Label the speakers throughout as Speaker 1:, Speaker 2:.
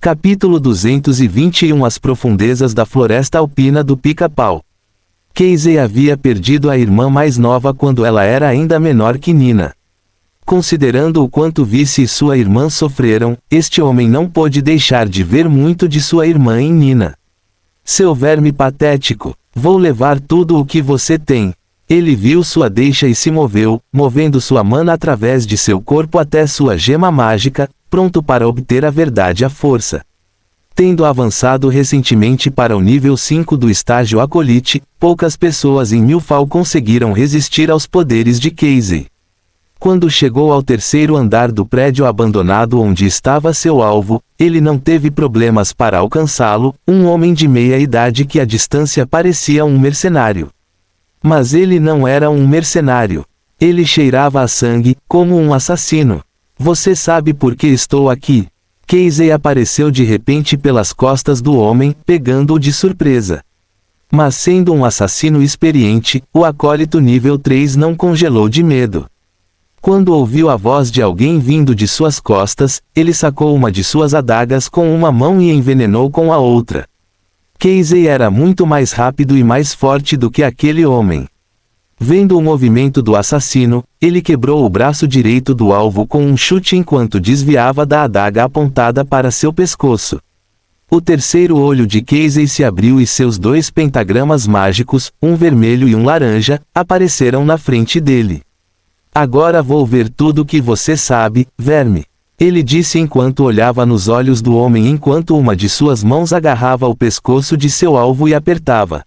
Speaker 1: Capítulo 221 As profundezas da floresta alpina do Pica-Pau. Casey havia perdido a irmã mais nova quando ela era ainda menor que Nina. Considerando o quanto Vice e sua irmã sofreram, este homem não pôde deixar de ver muito de sua irmã em Nina. Seu verme patético, vou levar tudo o que você tem. Ele viu sua deixa e se moveu, movendo sua mana através de seu corpo até sua gema mágica, pronto para obter a verdade à força. Tendo avançado recentemente para o nível 5 do estágio Acolite, poucas pessoas em Milfall conseguiram resistir aos poderes de Casey. Quando chegou ao terceiro andar do prédio abandonado onde estava seu alvo, ele não teve problemas para alcançá-lo, um homem de meia idade que à distância parecia um mercenário. Mas ele não era um mercenário. Ele cheirava a sangue, como um assassino. Você sabe por que estou aqui? Casey apareceu de repente pelas costas do homem, pegando-o de surpresa. Mas sendo um assassino experiente, o acólito nível 3 não congelou de medo. Quando ouviu a voz de alguém vindo de suas costas, ele sacou uma de suas adagas com uma mão e envenenou com a outra. Casey era muito mais rápido e mais forte do que aquele homem. Vendo o movimento do assassino, ele quebrou o braço direito do alvo com um chute enquanto desviava da adaga apontada para seu pescoço. O terceiro olho de Casey se abriu e seus dois pentagramas mágicos, um vermelho e um laranja, apareceram na frente dele. Agora vou ver tudo o que você sabe, verme. Ele disse enquanto olhava nos olhos do homem enquanto uma de suas mãos agarrava o pescoço de seu alvo e apertava.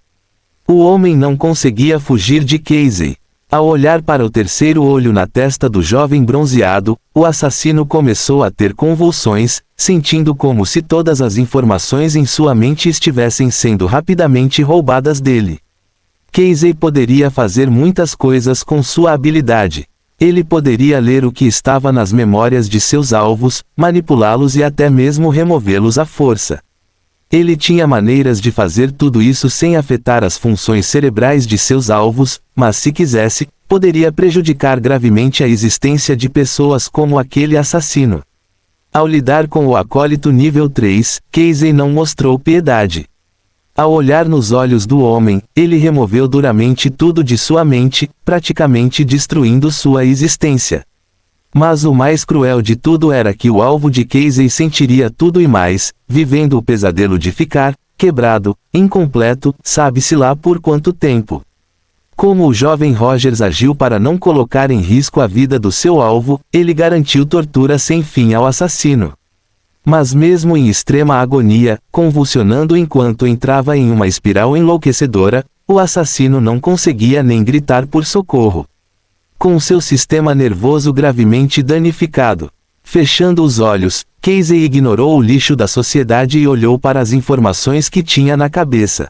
Speaker 1: O homem não conseguia fugir de Casey. Ao olhar para o terceiro olho na testa do jovem bronzeado, o assassino começou a ter convulsões, sentindo como se todas as informações em sua mente estivessem sendo rapidamente roubadas dele. Casey poderia fazer muitas coisas com sua habilidade. Ele poderia ler o que estava nas memórias de seus alvos, manipulá-los e até mesmo removê-los à força. Ele tinha maneiras de fazer tudo isso sem afetar as funções cerebrais de seus alvos, mas se quisesse, poderia prejudicar gravemente a existência de pessoas como aquele assassino. Ao lidar com o acólito nível 3, Casey não mostrou piedade. Ao olhar nos olhos do homem, ele removeu duramente tudo de sua mente, praticamente destruindo sua existência. Mas o mais cruel de tudo era que o alvo de Casey sentiria tudo e mais, vivendo o pesadelo de ficar, quebrado, incompleto, sabe-se lá por quanto tempo. Como o jovem Rogers agiu para não colocar em risco a vida do seu alvo, ele garantiu tortura sem fim ao assassino. Mas mesmo em extrema agonia, convulsionando enquanto entrava em uma espiral enlouquecedora, o assassino não conseguia nem gritar por socorro. Com seu sistema nervoso gravemente danificado. Fechando os olhos, Casey ignorou o lixo da sociedade e olhou para as informações que tinha na cabeça.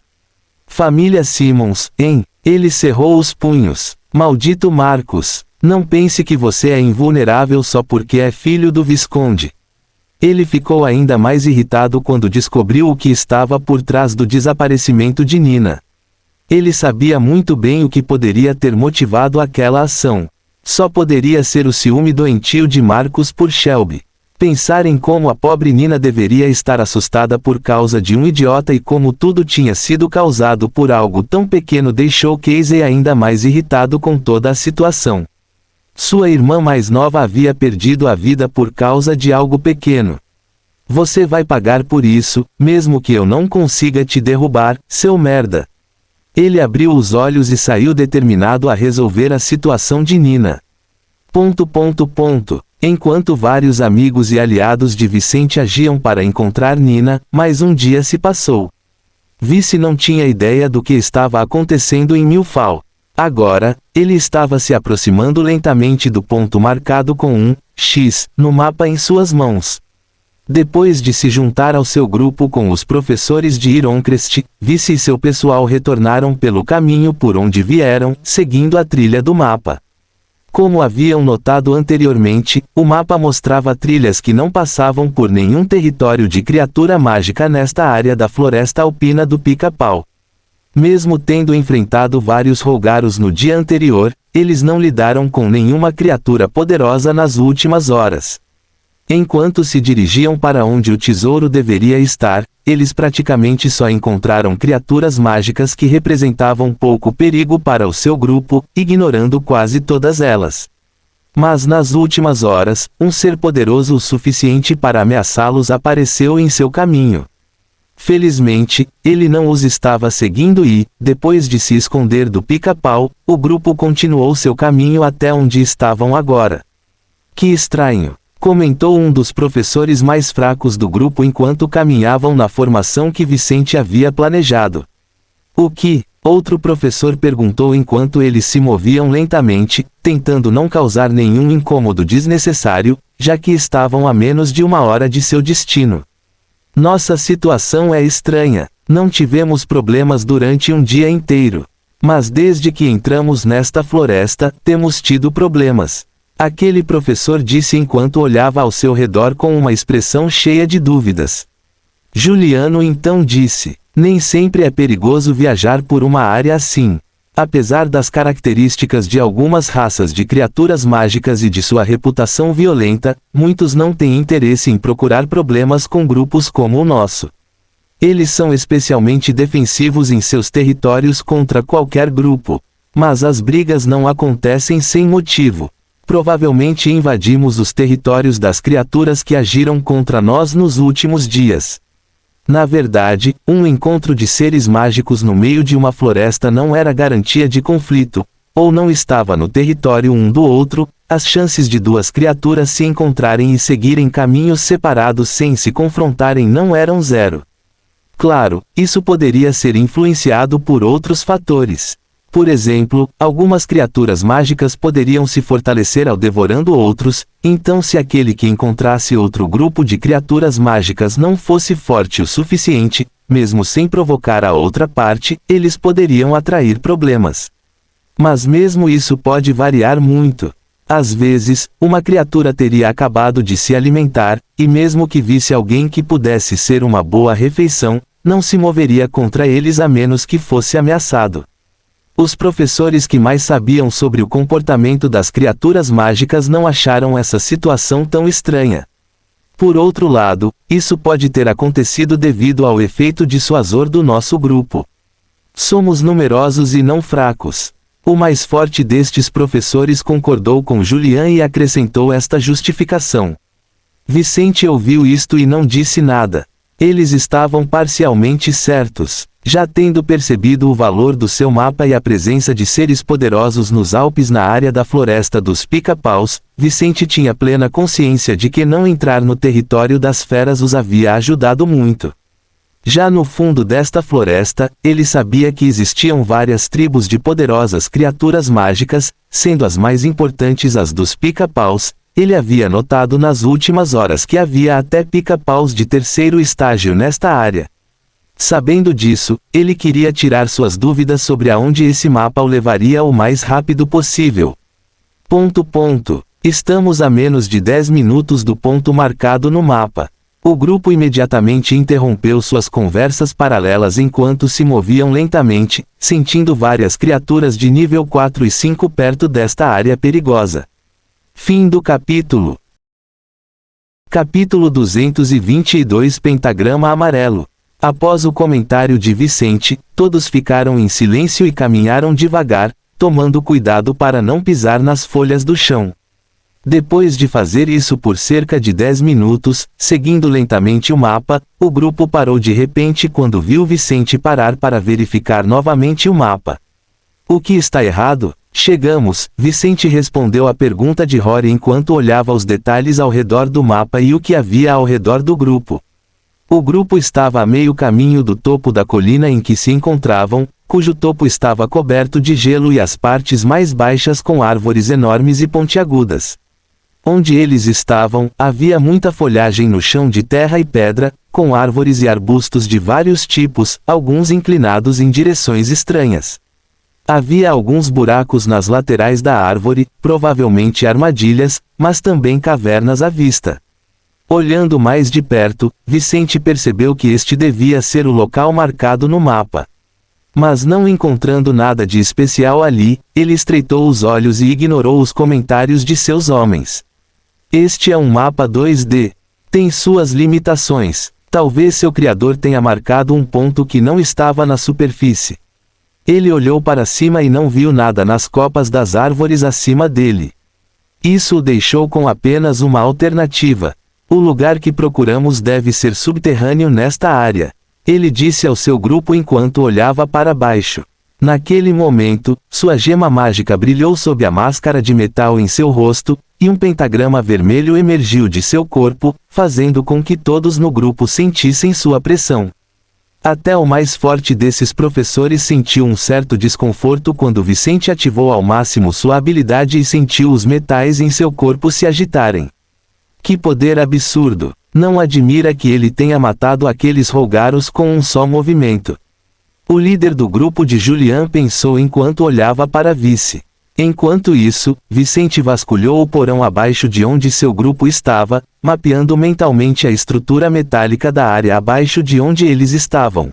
Speaker 1: Família Simmons, hein? Ele cerrou os punhos. Maldito Marcus, não pense que você é invulnerável só porque é filho do Visconde. Ele ficou ainda mais irritado quando descobriu o que estava por trás do desaparecimento de Nina. Ele sabia muito bem o que poderia ter motivado aquela ação. Só poderia ser o ciúme doentio de Marcus por Shelby. Pensar em como a pobre Nina deveria estar assustada por causa de um idiota e como tudo tinha sido causado por algo tão pequeno deixou Casey ainda mais irritado com toda a situação. Sua irmã mais nova havia perdido a vida por causa de algo pequeno. Você vai pagar por isso, mesmo que eu não consiga te derrubar, seu merda. Ele abriu os olhos e saiu determinado a resolver a situação de Nina. Enquanto vários amigos e aliados de Vicente agiam para encontrar Nina, mais um dia se passou. Vice não tinha ideia do que estava acontecendo em Milfall. Agora, ele estava se aproximando lentamente do ponto marcado com um X no mapa em suas mãos. Depois de se juntar ao seu grupo com os professores de Ironcrest, Vice e seu pessoal retornaram pelo caminho por onde vieram, seguindo a trilha do mapa. Como haviam notado anteriormente, o mapa mostrava trilhas que não passavam por nenhum território de criatura mágica nesta área da floresta alpina do Pica-Pau. Mesmo tendo enfrentado vários Rougaros no dia anterior, eles não lidaram com nenhuma criatura poderosa nas últimas horas. Enquanto se dirigiam para onde o tesouro deveria estar, eles praticamente só encontraram criaturas mágicas que representavam pouco perigo para o seu grupo, ignorando quase todas elas. Mas nas últimas horas, um ser poderoso o suficiente para ameaçá-los apareceu em seu caminho. Felizmente, ele não os estava seguindo e, depois de se esconder do Pica-Pau, o grupo continuou seu caminho até onde estavam agora. Que estranho! Comentou um dos professores mais fracos do grupo enquanto caminhavam na formação que Vicente havia planejado. O que? Outro professor perguntou enquanto eles se moviam lentamente, tentando não causar nenhum incômodo desnecessário, já que estavam a menos de 1 hora de seu destino. Nossa situação é estranha. Não tivemos problemas durante um dia inteiro. Mas desde que entramos nesta floresta, temos tido problemas. Aquele professor disse enquanto olhava ao seu redor com uma expressão cheia de dúvidas. Juliano então disse: nem sempre é perigoso viajar por uma área assim. Apesar das características de algumas raças de criaturas mágicas e de sua reputação violenta, muitos não têm interesse em procurar problemas com grupos como o nosso. Eles são especialmente defensivos em seus territórios contra qualquer grupo. Mas as brigas não acontecem sem motivo. Provavelmente invadimos os territórios das criaturas que agiram contra nós nos últimos dias. Na verdade, um encontro de seres mágicos no meio de uma floresta não era garantia de conflito, ou não estava no território um do outro. As chances de duas criaturas se encontrarem e seguirem caminhos separados sem se confrontarem não eram zero. Claro, isso poderia ser influenciado por outros fatores. Por exemplo, algumas criaturas mágicas poderiam se fortalecer ao devorando outros, então se aquele que encontrasse outro grupo de criaturas mágicas não fosse forte o suficiente, mesmo sem provocar a outra parte, eles poderiam atrair problemas. Mas mesmo isso pode variar muito. Às vezes, uma criatura teria acabado de se alimentar, e mesmo que visse alguém que pudesse ser uma boa refeição, não se moveria contra eles a menos que fosse ameaçado. Os professores que mais sabiam sobre o comportamento das criaturas mágicas não acharam essa situação tão estranha. Por outro lado, isso pode ter acontecido devido ao efeito dissuasor do nosso grupo. Somos numerosos e não fracos. O mais forte destes professores concordou com Julian e acrescentou esta justificação. Vicente ouviu isto e não disse nada. Eles estavam parcialmente certos. Já tendo percebido o valor do seu mapa e a presença de seres poderosos nos Alpes na área da floresta dos Pica-Paus, Vicente tinha plena consciência de que não entrar no território das feras os havia ajudado muito. Já no fundo desta floresta, ele sabia que existiam várias tribos de poderosas criaturas mágicas, sendo as mais importantes as dos Pica-Paus. Ele havia notado nas últimas horas que havia até Pica-Paus de 3º estágio nesta área. Sabendo disso, ele queria tirar suas dúvidas sobre aonde esse mapa o levaria o mais rápido possível. Estamos a menos de 10 minutos do ponto marcado no mapa. O grupo imediatamente interrompeu suas conversas paralelas enquanto se moviam lentamente, sentindo várias criaturas de nível 4 e 5 perto desta área perigosa. Fim do capítulo. Capítulo 222 Pentagrama Amarelo. Após o comentário de Vicente, todos ficaram em silêncio e caminharam devagar, tomando cuidado para não pisar nas folhas do chão. Depois de fazer isso por cerca de 10 minutos, seguindo lentamente o mapa, o grupo parou de repente quando viu Vicente parar para verificar novamente o mapa. O que está errado? Chegamos, Vicente respondeu à pergunta de Rory enquanto olhava os detalhes ao redor do mapa e o que havia ao redor do grupo. O grupo estava a meio caminho do topo da colina em que se encontravam, cujo topo estava coberto de gelo e as partes mais baixas com árvores enormes e pontiagudas. Onde eles estavam, havia muita folhagem no chão de terra e pedra, com árvores e arbustos de vários tipos, alguns inclinados em direções estranhas. Havia alguns buracos nas laterais da árvore, provavelmente armadilhas, mas também cavernas à vista. Olhando mais de perto, Vicente percebeu que este devia ser o local marcado no mapa. Mas não encontrando nada de especial ali, ele estreitou os olhos e ignorou os comentários de seus homens. Este é um mapa 2D. Tem suas limitações. Talvez seu criador tenha marcado um ponto que não estava na superfície. Ele olhou para cima e não viu nada nas copas das árvores acima dele. Isso o deixou com apenas uma alternativa. O lugar que procuramos deve ser subterrâneo nesta área. Ele disse ao seu grupo enquanto olhava para baixo. Naquele momento, sua gema mágica brilhou sob a máscara de metal em seu rosto, e um pentagrama vermelho emergiu de seu corpo, fazendo com que todos no grupo sentissem sua pressão. Até o mais forte desses professores sentiu um certo desconforto quando Vicente ativou ao máximo sua habilidade e sentiu os metais em seu corpo se agitarem. Que poder absurdo! Não admira que ele tenha matado aqueles Rougaros com um só movimento. O líder do grupo de Julian pensou enquanto olhava para Vice. Enquanto isso, Vicente vasculhou o porão abaixo de onde seu grupo estava, mapeando mentalmente a estrutura metálica da área abaixo de onde eles estavam.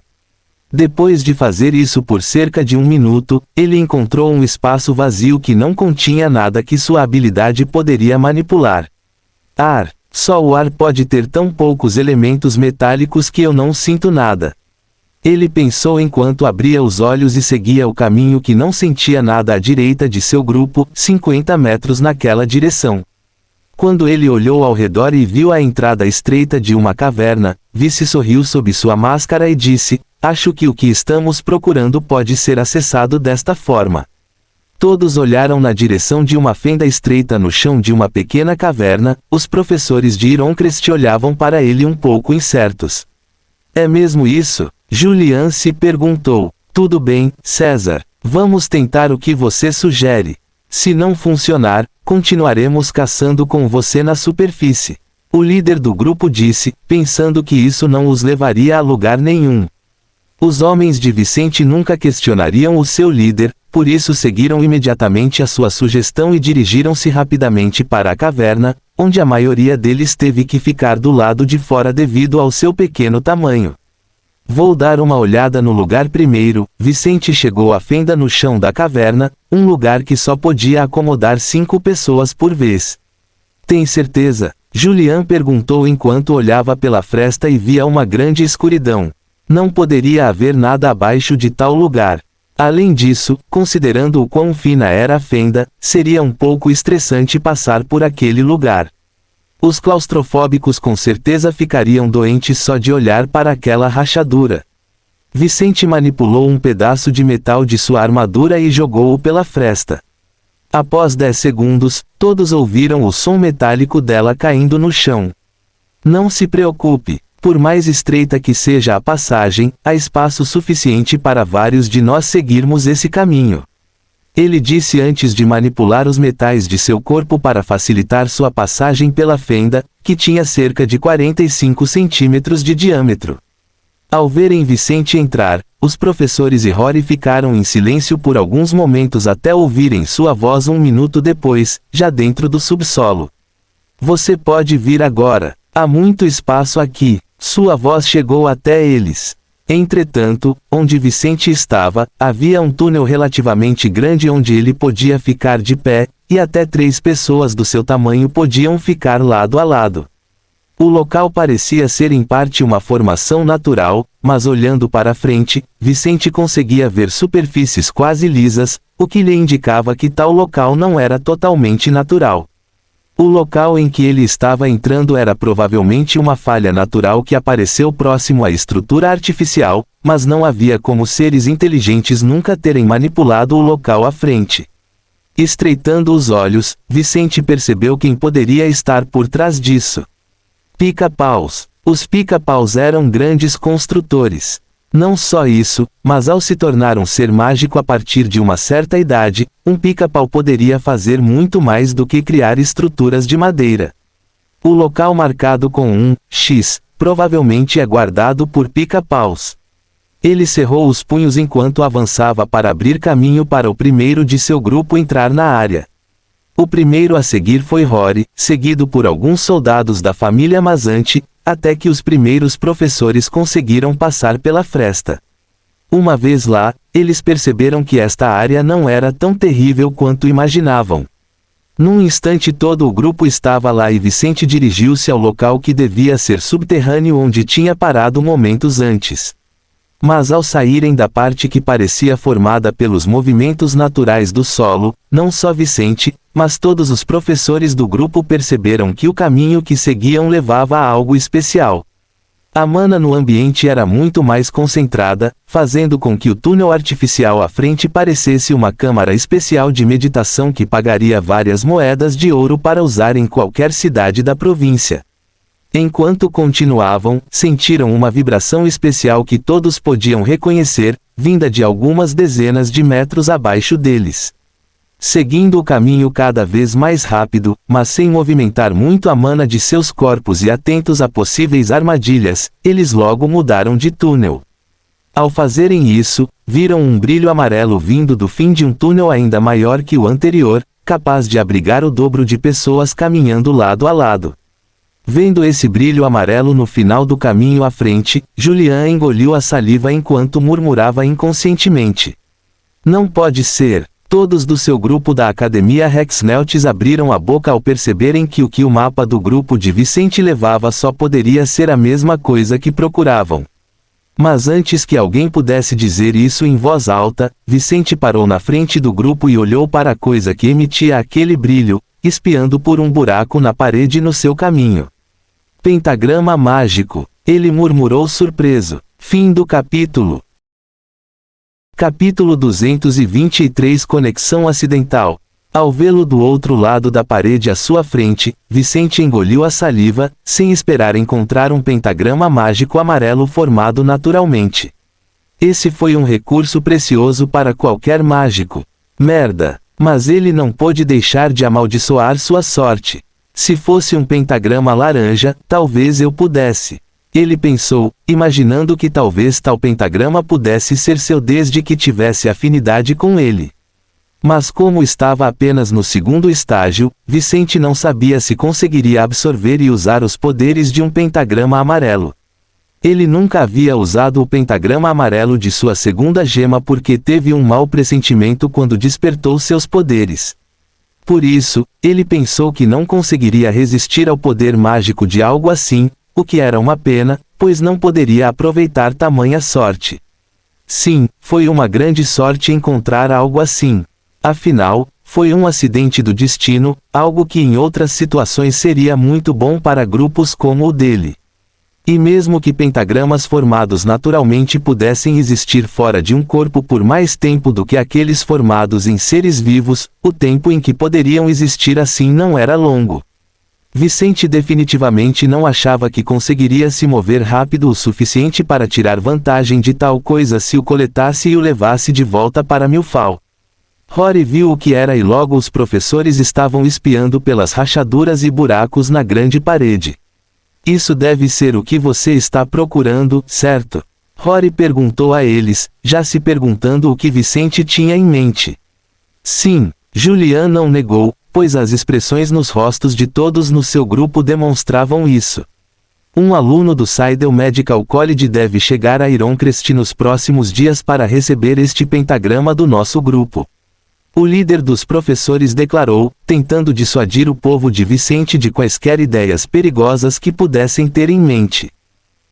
Speaker 1: Depois de fazer isso por cerca de 1 minuto, ele encontrou um espaço vazio que não continha nada que sua habilidade poderia manipular. Ar. Só o ar pode ter tão poucos elementos metálicos que eu não sinto nada. Ele pensou enquanto abria os olhos e seguia o caminho que não sentia nada à direita de seu grupo, 50 metros naquela direção. Quando ele olhou ao redor e viu a entrada estreita de uma caverna, Vice sorriu sob sua máscara e disse, acho que o que estamos procurando pode ser acessado desta forma. Todos olharam na direção de uma fenda estreita no chão de uma pequena caverna, os professores de Ironcrest olhavam para ele um pouco incertos. É mesmo isso? Julian se perguntou. Tudo bem, César. Vamos tentar o que você sugere. Se não funcionar, continuaremos caçando com você na superfície. O líder do grupo disse, pensando que isso não os levaria a lugar nenhum. Os homens de Vicente nunca questionariam o seu líder, por isso seguiram imediatamente a sua sugestão e dirigiram-se rapidamente para a caverna, onde a maioria deles teve que ficar do lado de fora devido ao seu pequeno tamanho. Vou dar uma olhada no lugar primeiro. Vicente chegou à fenda no chão da caverna, um lugar que só podia acomodar 5 pessoas por vez. Tem certeza? Julian perguntou enquanto olhava pela fresta e via uma grande escuridão. Não poderia haver nada abaixo de tal lugar. Além disso, considerando o quão fina era a fenda, seria um pouco estressante passar por aquele lugar. Os claustrofóbicos com certeza ficariam doentes só de olhar para aquela rachadura. Vicente manipulou um pedaço de metal de sua armadura e jogou-o pela fresta. Após 10 segundos, todos ouviram o som metálico dela caindo no chão. Não se preocupe. Por mais estreita que seja a passagem, há espaço suficiente para vários de nós seguirmos esse caminho. Ele disse antes de manipular os metais de seu corpo para facilitar sua passagem pela fenda, que tinha cerca de 45 centímetros de diâmetro. Ao verem Vicente entrar, os professores e Rory ficaram em silêncio por alguns momentos até ouvirem sua voz 1 minuto depois, já dentro do subsolo. Você pode vir agora. Há muito espaço aqui. Sua voz chegou até eles. Entretanto, onde Vicente estava, havia um túnel relativamente grande onde ele podia ficar de pé, e até 3 pessoas do seu tamanho podiam ficar lado a lado. O local parecia ser em parte uma formação natural, mas olhando para frente, Vicente conseguia ver superfícies quase lisas, o que lhe indicava que tal local não era totalmente natural. O local em que ele estava entrando era provavelmente uma falha natural que apareceu próximo à estrutura artificial, mas não havia como seres inteligentes nunca terem manipulado o local à frente. Estreitando os olhos, Vicente percebeu quem poderia estar por trás disso. Pica-paus. Os pica-paus eram grandes construtores. Não só isso, mas ao se tornar um ser mágico a partir de uma certa idade, um pica-pau poderia fazer muito mais do que criar estruturas de madeira. O local marcado com um X, provavelmente é guardado por pica-paus. Ele cerrou os punhos enquanto avançava para abrir caminho para o primeiro de seu grupo entrar na área. O primeiro a seguir foi Rory, seguido por alguns soldados da família Mazante, até que os primeiros professores conseguiram passar pela fresta. Uma vez lá, eles perceberam que esta área não era tão terrível quanto imaginavam. Num instante todo o grupo estava lá e Vicente dirigiu-se ao local que devia ser subterrâneo onde tinha parado momentos antes. Mas ao saírem da parte que parecia formada pelos movimentos naturais do solo, não só Vicente, mas todos os professores do grupo perceberam que o caminho que seguiam levava a algo especial. A mana no ambiente era muito mais concentrada, fazendo com que o túnel artificial à frente parecesse uma câmara especial de meditação que pagaria várias moedas de ouro para usar em qualquer cidade da província. Enquanto continuavam, sentiram uma vibração especial que todos podiam reconhecer, vinda de algumas dezenas de metros abaixo deles. Seguindo o caminho cada vez mais rápido, mas sem movimentar muito a mana de seus corpos e atentos a possíveis armadilhas, eles logo mudaram de túnel. Ao fazerem isso, viram um brilho amarelo vindo do fim de um túnel ainda maior que o anterior, capaz de abrigar o dobro de pessoas caminhando lado a lado. Vendo esse brilho amarelo no final do caminho à frente, Julian engoliu a saliva enquanto murmurava inconscientemente. Não pode ser. Todos do seu grupo da Academia Rexneltes abriram a boca ao perceberem que o mapa do grupo de Vicente levava só poderia ser a mesma coisa que procuravam. Mas antes que alguém pudesse dizer isso em voz alta, Vicente parou na frente do grupo e olhou para a coisa que emitia aquele brilho, espiando por um buraco na parede no seu caminho. Pentagrama mágico, ele murmurou surpreso. Fim do capítulo. Capítulo 223 Conexão acidental. Ao vê-lo do outro lado da parede à sua frente, Vicente engoliu a saliva, sem esperar encontrar um pentagrama mágico amarelo formado naturalmente. Esse foi um recurso precioso para qualquer mágico. Merda! Mas ele não pôde deixar de amaldiçoar sua sorte. Se fosse um pentagrama laranja, talvez eu pudesse. Ele pensou, imaginando que talvez tal pentagrama pudesse ser seu desde que tivesse afinidade com ele. Mas como estava apenas no segundo estágio, Vicente não sabia se conseguiria absorver e usar os poderes de um pentagrama amarelo. Ele nunca havia usado o pentagrama amarelo de sua segunda gema porque teve um mau pressentimento quando despertou seus poderes. Por isso, ele pensou que não conseguiria resistir ao poder mágico de algo assim, o que era uma pena, pois não poderia aproveitar tamanha sorte. Sim, foi uma grande sorte encontrar algo assim. Afinal, foi um acidente do destino, algo que em outras situações seria muito bom para grupos como o dele. E mesmo que pentagramas formados naturalmente pudessem existir fora de um corpo por mais tempo do que aqueles formados em seres vivos, o tempo em que poderiam existir assim não era longo. Vicente definitivamente não achava que conseguiria se mover rápido o suficiente para tirar vantagem de tal coisa se o coletasse e o levasse de volta para Milfal. Rory viu o que era e logo os professores estavam espiando pelas rachaduras e buracos na grande parede. Isso deve ser o que você está procurando, certo? Rory perguntou a eles, já se perguntando o que Vicente tinha em mente. Sim, Julian não negou, pois as expressões nos rostos de todos no seu grupo demonstravam isso. Um aluno do Seidel Medical College deve chegar a Ironcrest nos próximos dias para receber este pentagrama do nosso grupo. O líder dos professores declarou, tentando dissuadir o povo de Vicente de quaisquer ideias perigosas que pudessem ter em mente.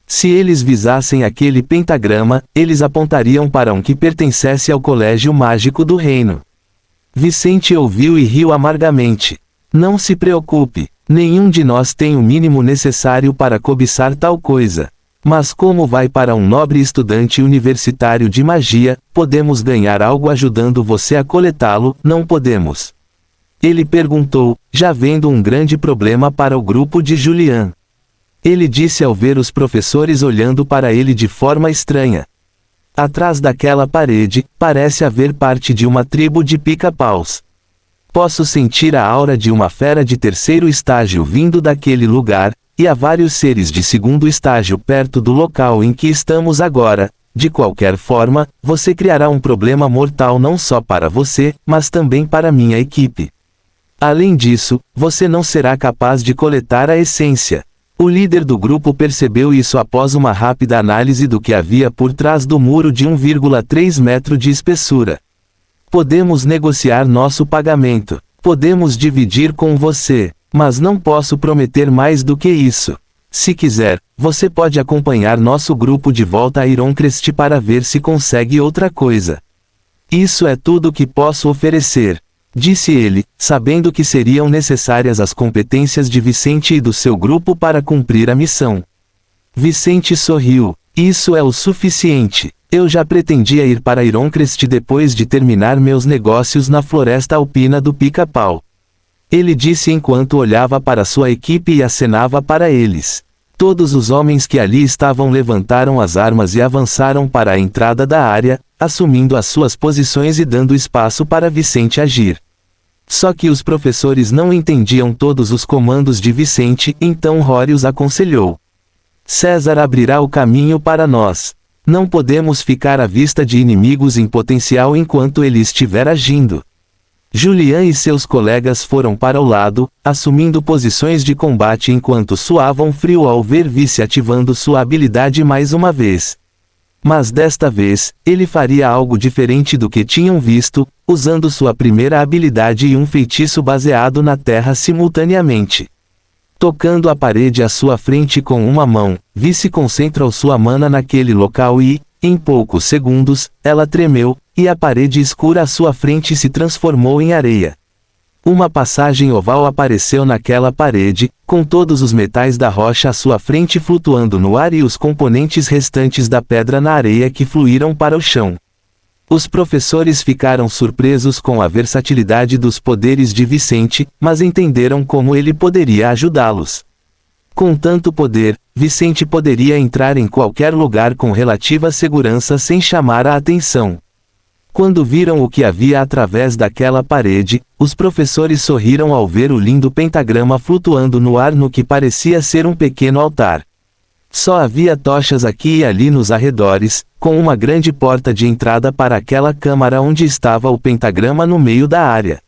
Speaker 1: Se eles visassem aquele pentagrama, eles apontariam para um que pertencesse ao Colégio Mágico do Reino. Vicente ouviu e riu amargamente. Não se preocupe, nenhum de nós tem o mínimo necessário para cobiçar tal coisa. Mas como vai para um nobre estudante universitário de magia, podemos ganhar algo ajudando você a coletá-lo, não podemos? Ele perguntou, já vendo um grande problema para o grupo de Julian. Ele disse ao ver os professores olhando para ele de forma estranha. Atrás daquela parede, parece haver parte de uma tribo de pica-paus. Posso sentir a aura de uma fera de terceiro estágio vindo daquele lugar, e há vários seres de segundo estágio perto do local em que estamos agora. De qualquer forma, você criará um problema mortal não só para você, mas também para minha equipe. Além disso, você não será capaz de coletar a essência. O líder do grupo percebeu isso após uma rápida análise do que havia por trás do muro de 1,3 metro de espessura. Podemos negociar nosso pagamento. Podemos dividir com você, mas não posso prometer mais do que isso. Se quiser, você pode acompanhar nosso grupo de volta a Ironcrest para ver se consegue outra coisa. Isso é tudo que posso oferecer, disse ele, sabendo que seriam necessárias as competências de Vicente e do seu grupo para cumprir a missão. Vicente sorriu. Isso é o suficiente. Eu já pretendia ir para Ironcrest depois de terminar meus negócios na floresta alpina do Pica-Pau. Ele disse enquanto olhava para sua equipe e acenava para eles. Todos os homens que ali estavam levantaram as armas e avançaram para a entrada da área, assumindo as suas posições e dando espaço para Vicente agir. Só que os professores não entendiam todos os comandos de Vicente, então Rory os aconselhou. César abrirá o caminho para nós. Não podemos ficar à vista de inimigos em potencial enquanto ele estiver agindo. Julian e seus colegas foram para o lado, assumindo posições de combate enquanto suavam frio ao ver Vice ativando sua habilidade mais uma vez. Mas desta vez, ele faria algo diferente do que tinham visto, usando sua primeira habilidade e um feitiço baseado na terra simultaneamente. Tocando a parede à sua frente com uma mão, Vice concentrou sua mana naquele local e, em poucos segundos, ela tremeu, e a parede escura à sua frente se transformou em areia. Uma passagem oval apareceu naquela parede, com todos os metais da rocha à sua frente flutuando no ar e os componentes restantes da pedra na areia que fluíram para o chão. Os professores ficaram surpresos com a versatilidade dos poderes de Vicente, mas entenderam como ele poderia ajudá-los. Com tanto poder, Vicente poderia entrar em qualquer lugar com relativa segurança sem chamar a atenção. Quando viram o que havia através daquela parede, os professores sorriram ao ver o lindo pentagrama flutuando no ar no que parecia ser um pequeno altar. Só havia tochas aqui e ali nos arredores, com uma grande porta de entrada para aquela câmara onde estava o pentagrama no meio da área.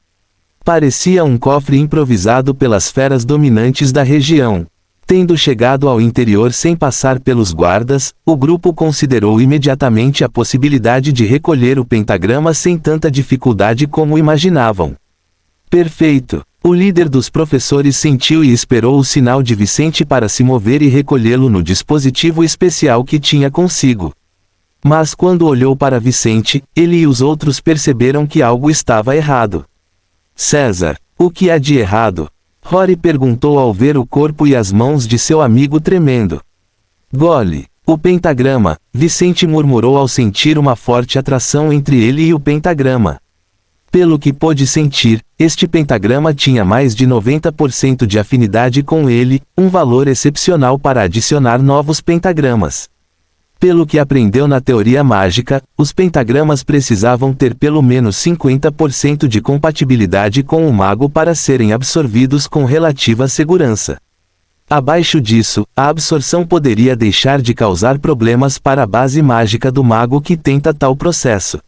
Speaker 1: Parecia um cofre improvisado pelas feras dominantes da região. Tendo chegado ao interior sem passar pelos guardas, o grupo considerou imediatamente a possibilidade de recolher o pentagrama sem tanta dificuldade como imaginavam. Perfeito! O líder dos professores sentiu e esperou o sinal de Vicente para se mover e recolhê-lo no dispositivo especial que tinha consigo. Mas quando olhou para Vicente, ele e os outros perceberam que algo estava errado. César, o que há de errado? Rory perguntou ao ver o corpo e as mãos de seu amigo tremendo. Gole, o pentagrama, Vicente murmurou ao sentir uma forte atração entre ele e o pentagrama. Pelo que pôde sentir, este pentagrama tinha mais de 90% de afinidade com ele, um valor excepcional para adicionar novos pentagramas. Pelo que aprendeu na teoria mágica, os pentagramas precisavam ter pelo menos 50% de compatibilidade com o mago para serem absorvidos com relativa segurança. Abaixo disso, a absorção poderia deixar de causar problemas para a base mágica do mago que tenta tal processo.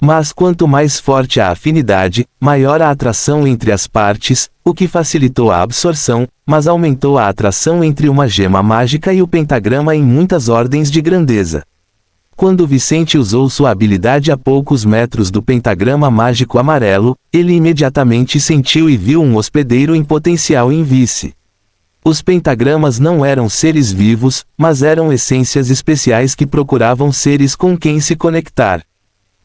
Speaker 1: Mas quanto mais forte a afinidade, maior a atração entre as partes, o que facilitou a absorção, mas aumentou a atração entre uma gema mágica e o pentagrama em muitas ordens de grandeza. Quando Vicente usou sua habilidade a poucos metros do pentagrama mágico amarelo, ele imediatamente sentiu e viu um hospedeiro em potencial em Vice. Os pentagramas não eram seres vivos, mas eram essências especiais que procuravam seres com quem se conectar.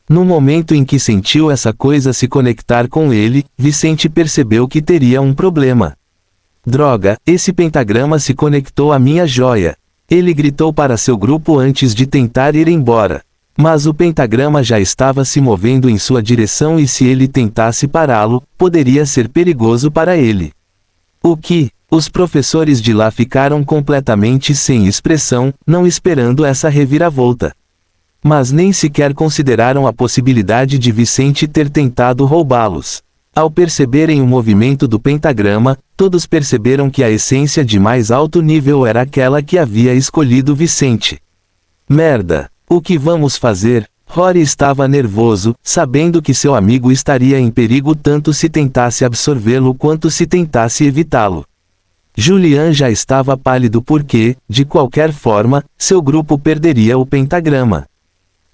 Speaker 1: No momento em que sentiu essa coisa se conectar com ele, Vicente percebeu que teria um problema. Droga, esse pentagrama se conectou à minha joia. Ele gritou para seu grupo antes de tentar ir embora. Mas o pentagrama já estava se movendo em sua direção e se ele tentasse pará-lo, poderia ser perigoso para ele. O que? Os professores de lá ficaram completamente sem expressão, não esperando essa reviravolta. Mas nem sequer consideraram a possibilidade de Vicente ter tentado roubá-los. Ao perceberem o movimento do pentagrama, todos perceberam que a essência de mais alto nível era aquela que havia escolhido Vicente. Merda! O que vamos fazer? Rory estava nervoso, sabendo que seu amigo estaria em perigo tanto se tentasse absorvê-lo quanto se tentasse evitá-lo. Julian já estava pálido porque, de qualquer forma, seu grupo perderia o pentagrama.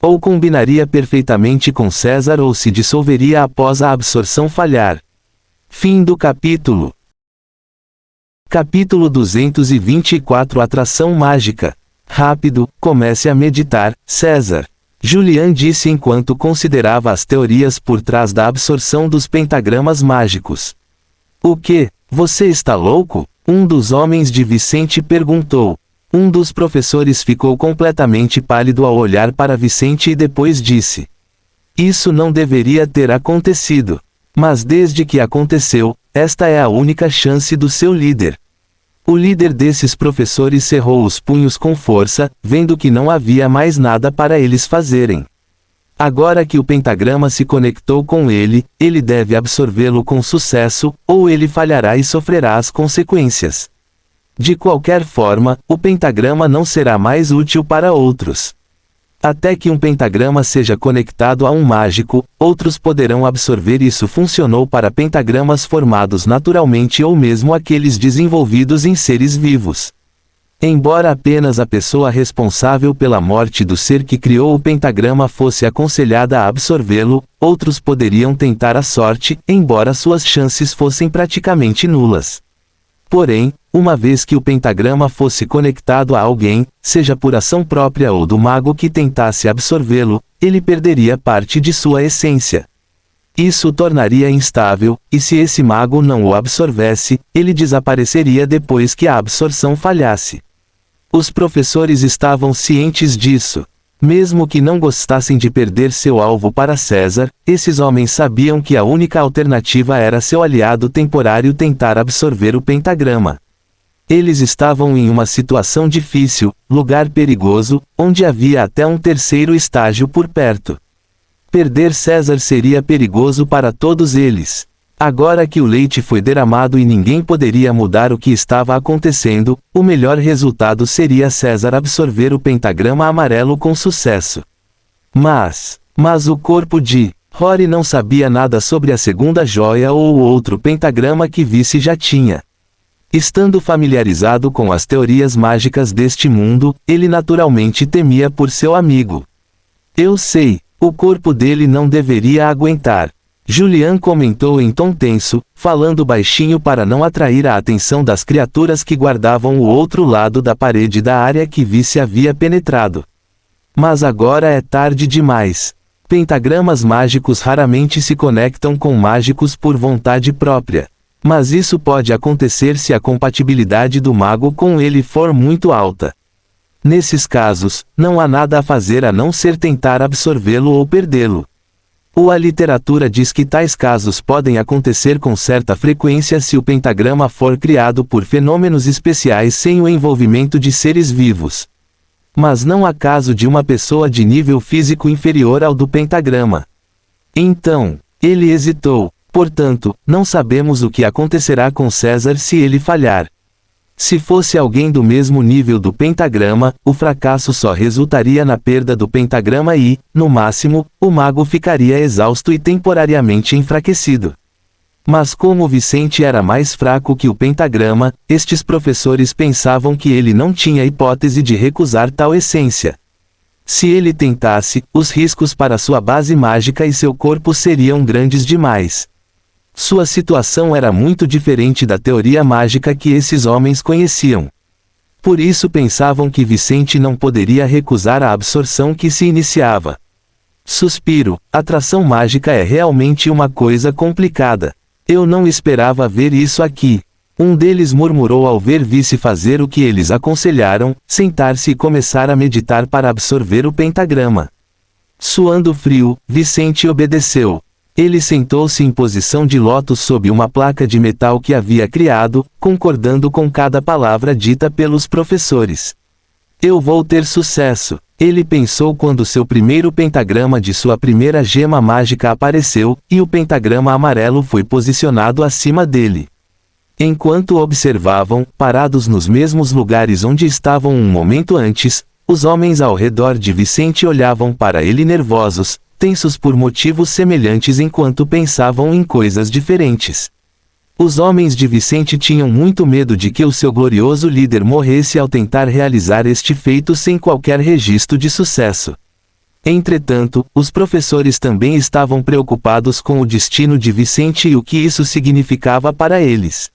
Speaker 1: Ou combinaria perfeitamente com César ou se dissolveria após a absorção falhar. Fim do capítulo. Capítulo 224 Atração mágica. Rápido, comece a meditar, César. Julian disse enquanto considerava as teorias por trás da absorção dos pentagramas mágicos. O que? Você está louco? Um dos homens de Vicente perguntou. Um dos professores ficou completamente pálido ao olhar para Vicente e depois disse: Isso não deveria ter acontecido. Mas desde que aconteceu, esta é a única chance do seu líder. O líder desses professores cerrou os punhos com força, vendo que não havia mais nada para eles fazerem. Agora que o pentagrama se conectou com ele, ele deve absorvê-lo com sucesso, ou ele falhará e sofrerá as consequências. De qualquer forma, o pentagrama não será mais útil para outros. Até que um pentagrama seja conectado a um mágico, outros poderão absorver. Isso funcionou para pentagramas formados naturalmente ou mesmo aqueles desenvolvidos em seres vivos. Embora apenas a pessoa responsável pela morte do ser que criou o pentagrama fosse aconselhada a absorvê-lo, outros poderiam tentar a sorte, embora suas chances fossem praticamente nulas. Porém, uma vez que o pentagrama fosse conectado a alguém, seja por ação própria ou do mago que tentasse absorvê-lo, ele perderia parte de sua essência. Isso o tornaria instável, e se esse mago não o absorvesse, ele desapareceria depois que a absorção falhasse. Os professores estavam cientes disso. Mesmo que não gostassem de perder seu alvo para César, esses homens sabiam que a única alternativa era seu aliado temporário tentar absorver o pentagrama. Eles estavam em uma situação difícil, lugar perigoso, onde havia até um terceiro estágio por perto. Perder César seria perigoso para todos eles. Agora que o leite foi derramado e ninguém poderia mudar o que estava acontecendo, o melhor resultado seria César absorver o pentagrama amarelo com sucesso. Mas o corpo de Rory não sabia nada sobre a segunda joia ou o outro pentagrama que Vice já tinha. Estando familiarizado com as teorias mágicas deste mundo, ele naturalmente temia por seu amigo. Eu sei, o corpo dele não deveria aguentar. Julian comentou em tom tenso, falando baixinho para não atrair a atenção das criaturas que guardavam o outro lado da parede da área que Vice havia penetrado. Mas agora é tarde demais. Pentagramas mágicos raramente se conectam com mágicos por vontade própria. Mas isso pode acontecer se a compatibilidade do mago com ele for muito alta. Nesses casos, não há nada a fazer a não ser tentar absorvê-lo ou perdê-lo. A literatura diz que tais casos podem acontecer com certa frequência se o pentagrama for criado por fenômenos especiais sem o envolvimento de seres vivos. Mas não há caso de uma pessoa de nível físico inferior ao do pentagrama. Então, ele hesitou. Portanto, não sabemos o que acontecerá com César se ele falhar. Se fosse alguém do mesmo nível do pentagrama, o fracasso só resultaria na perda do pentagrama e, no máximo, o mago ficaria exausto e temporariamente enfraquecido. Mas como Vicente era mais fraco que o pentagrama, estes professores pensavam que ele não tinha hipótese de recusar tal essência. Se ele tentasse, os riscos para sua base mágica e seu corpo seriam grandes demais. Sua situação era muito diferente da teoria mágica que esses homens conheciam. Por isso pensavam que Vicente não poderia recusar a absorção que se iniciava. Suspiro, atração mágica é realmente uma coisa complicada. Eu não esperava ver isso aqui. Um deles murmurou ao ver Vice fazer o que eles aconselharam, sentar-se e começar a meditar para absorver o pentagrama. Suando frio, Vicente obedeceu. Ele sentou-se em posição de lótus sob uma placa de metal que havia criado, concordando com cada palavra dita pelos professores. Eu vou ter sucesso, ele pensou quando seu primeiro pentagrama de sua primeira gema mágica apareceu, e o pentagrama amarelo foi posicionado acima dele. Enquanto observavam, parados nos mesmos lugares onde estavam um momento antes, os homens ao redor de Vicente olhavam para ele nervosos, tensos por motivos semelhantes enquanto pensavam em coisas diferentes. Os homens de Vicente tinham muito medo de que o seu glorioso líder morresse ao tentar realizar este feito sem qualquer registro de sucesso. Entretanto, os professores também estavam preocupados com o destino de Vicente e o que isso significava para eles.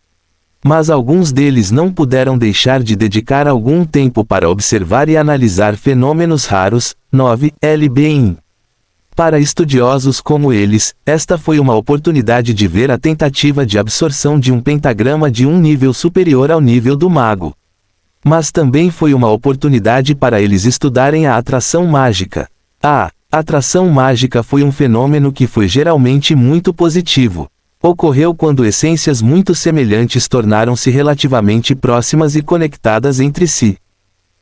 Speaker 1: Mas alguns deles não puderam deixar de dedicar algum tempo para observar e analisar fenômenos raros. 9. LBIN. Para estudiosos como eles, esta foi uma oportunidade de ver a tentativa de absorção de um pentagrama de um nível superior ao nível do mago. Mas também foi uma oportunidade para eles estudarem a atração mágica. A atração mágica foi um fenômeno que foi geralmente muito positivo. Ocorreu quando essências muito semelhantes tornaram-se relativamente próximas e conectadas entre si.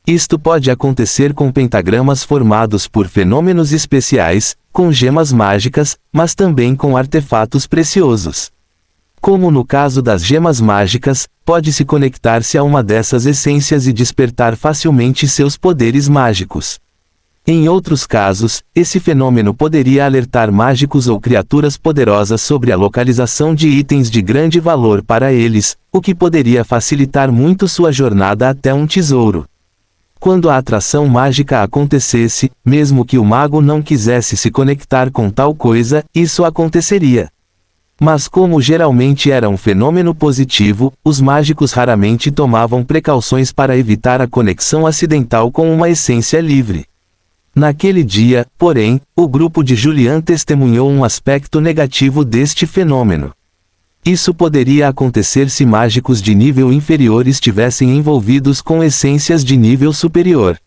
Speaker 1: Isto pode acontecer com pentagramas formados por fenômenos especiais, com gemas mágicas, mas também com artefatos preciosos. Como no caso das gemas mágicas, pode-se conectar-se a uma dessas essências e despertar facilmente seus poderes mágicos. Em outros casos, esse fenômeno poderia alertar mágicos ou criaturas poderosas sobre a localização de itens de grande valor para eles, o que poderia facilitar muito sua jornada até um tesouro. Quando a atração mágica acontecesse, mesmo que o mago não quisesse se conectar com tal coisa, isso aconteceria. Mas como geralmente era um fenômeno positivo, os mágicos raramente tomavam precauções para evitar a conexão acidental com uma essência livre. Naquele dia, porém, o grupo de Julian testemunhou um aspecto negativo deste fenômeno. Isso poderia acontecer se mágicos de nível inferior estivessem envolvidos com essências de nível superior.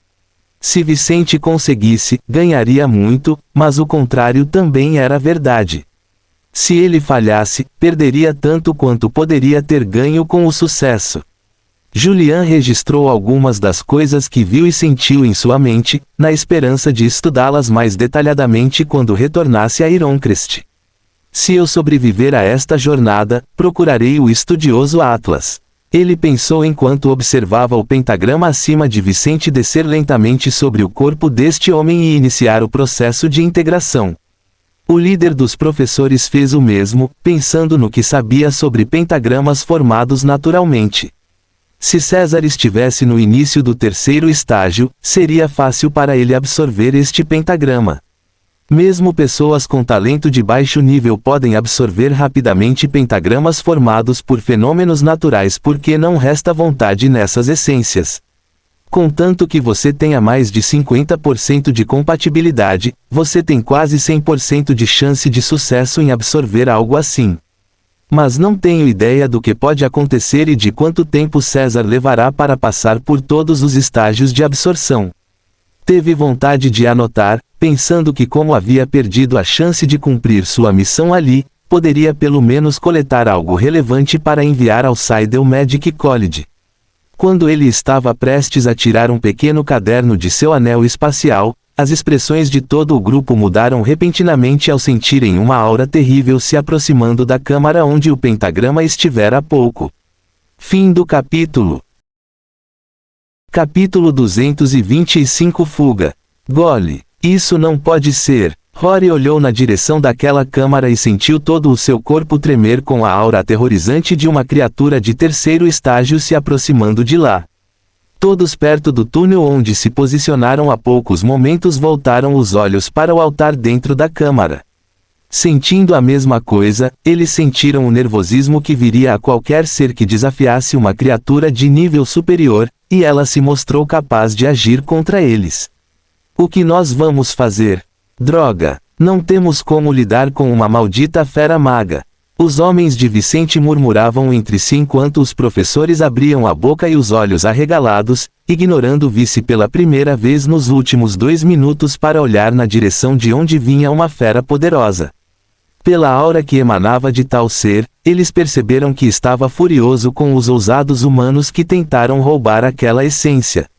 Speaker 1: Se Vicente conseguisse, ganharia muito, mas o contrário também era verdade. Se ele falhasse, perderia tanto quanto poderia ter ganho com o sucesso. Julian registrou algumas das coisas que viu e sentiu em sua mente, na esperança de estudá-las mais detalhadamente quando retornasse a Ironcrest. Se eu sobreviver a esta jornada, procurarei o estudioso Atlas. Ele pensou enquanto observava o pentagrama acima de Vicente descer lentamente sobre o corpo deste homem e iniciar o processo de integração. O líder dos professores fez o mesmo, pensando no que sabia sobre pentagramas formados naturalmente. Se César estivesse no início do terceiro estágio, seria fácil para ele absorver este pentagrama. Mesmo pessoas com talento de baixo nível podem absorver rapidamente pentagramas formados por fenômenos naturais porque não resta vontade nessas essências. Contanto que você tenha mais de 50% de compatibilidade, você tem quase 100% de chance de sucesso em absorver algo assim. Mas não tenho ideia do que pode acontecer e de quanto tempo César levará para passar por todos os estágios de absorção. Teve vontade de anotar, pensando que como havia perdido a chance de cumprir sua missão ali, poderia pelo menos coletar algo relevante para enviar ao Seidel Magic College. Quando ele estava prestes a tirar um pequeno caderno de seu anel espacial, as expressões de todo o grupo mudaram repentinamente ao sentirem uma aura terrível se aproximando da câmara onde o pentagrama estivera há pouco. Fim do capítulo. Capítulo 225 Fuga. Gole. Isso não pode ser. Rory olhou na direção daquela câmara e sentiu todo o seu corpo tremer com a aura aterrorizante de uma criatura de terceiro estágio se aproximando de lá. Todos perto do túnel onde se posicionaram há poucos momentos voltaram os olhos para o altar dentro da câmara. Sentindo a mesma coisa, eles sentiram o nervosismo que viria a qualquer ser que desafiasse uma criatura de nível superior, e ela se mostrou capaz de agir contra eles. O que nós vamos fazer? Droga! Não temos como lidar com uma maldita fera maga. Os homens de Vicente murmuravam entre si enquanto os professores abriam a boca e os olhos arregalados, ignorando o vice pela primeira vez nos últimos 2 minutos para olhar na direção de onde vinha uma fera poderosa. Pela aura que emanava de tal ser, eles perceberam que estava furioso com os ousados humanos que tentaram roubar aquela essência.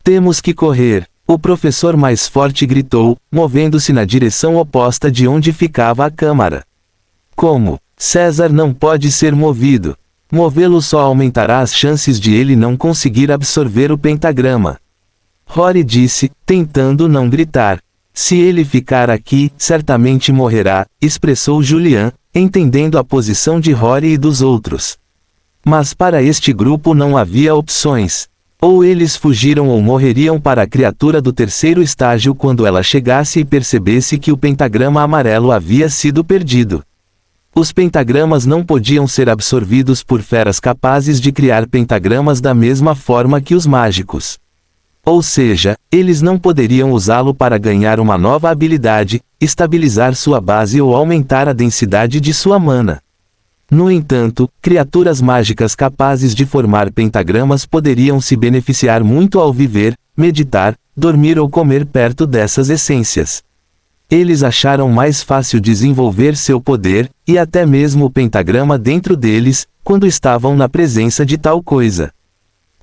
Speaker 1: Temos que correr! O professor mais forte gritou, movendo-se na direção oposta de onde ficava a câmara. Como? César não pode ser movido. Movê-lo só aumentará as chances de ele não conseguir absorver o pentagrama. Rory disse, tentando não gritar. Se ele ficar aqui, certamente morrerá, expressou Julian, entendendo a posição de Rory e dos outros. Mas para este grupo não havia opções. Ou eles fugiram ou morreriam para a criatura do terceiro estágio quando ela chegasse e percebesse que o pentagrama amarelo havia sido perdido. Os pentagramas não podiam ser absorvidos por feras capazes de criar pentagramas da mesma forma que os mágicos. Ou seja, eles não poderiam usá-lo para ganhar uma nova habilidade, estabilizar sua base ou aumentar a densidade de sua mana. No entanto, criaturas mágicas capazes de formar pentagramas poderiam se beneficiar muito ao viver, meditar, dormir ou comer perto dessas essências. Eles acharam mais fácil desenvolver seu poder, e até mesmo o pentagrama dentro deles, quando estavam na presença de tal coisa.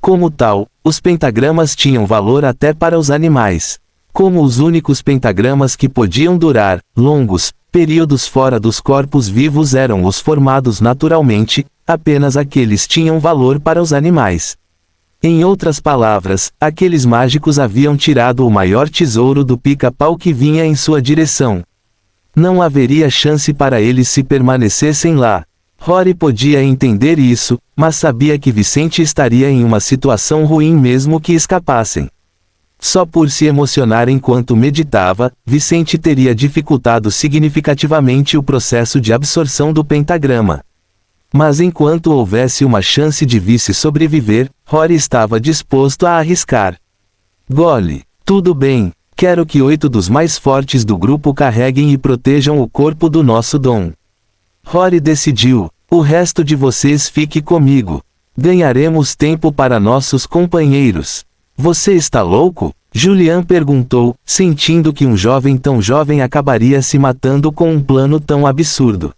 Speaker 1: Como tal, os pentagramas tinham valor até para os animais. Como os únicos pentagramas que podiam durar longos períodos fora dos corpos vivos eram os formados naturalmente, apenas aqueles tinham valor para os animais. Em outras palavras, aqueles mágicos haviam tirado o maior tesouro do pica-pau que vinha em sua direção. Não haveria chance para eles se permanecessem lá. Rory podia entender isso, mas sabia que Vicente estaria em uma situação ruim mesmo que escapassem. Só por se emocionar enquanto meditava, Vicente teria dificultado significativamente o processo de absorção do pentagrama. Mas enquanto houvesse uma chance de Vice sobreviver, Rory estava disposto a arriscar. Gole, tudo bem, quero que 8 dos mais fortes do grupo carreguem e protejam o corpo do nosso Dom. Rory decidiu, o resto de vocês fique comigo. Ganharemos tempo para nossos companheiros. Você está louco? Julian perguntou, sentindo que um jovem tão jovem acabaria se matando com um plano tão absurdo.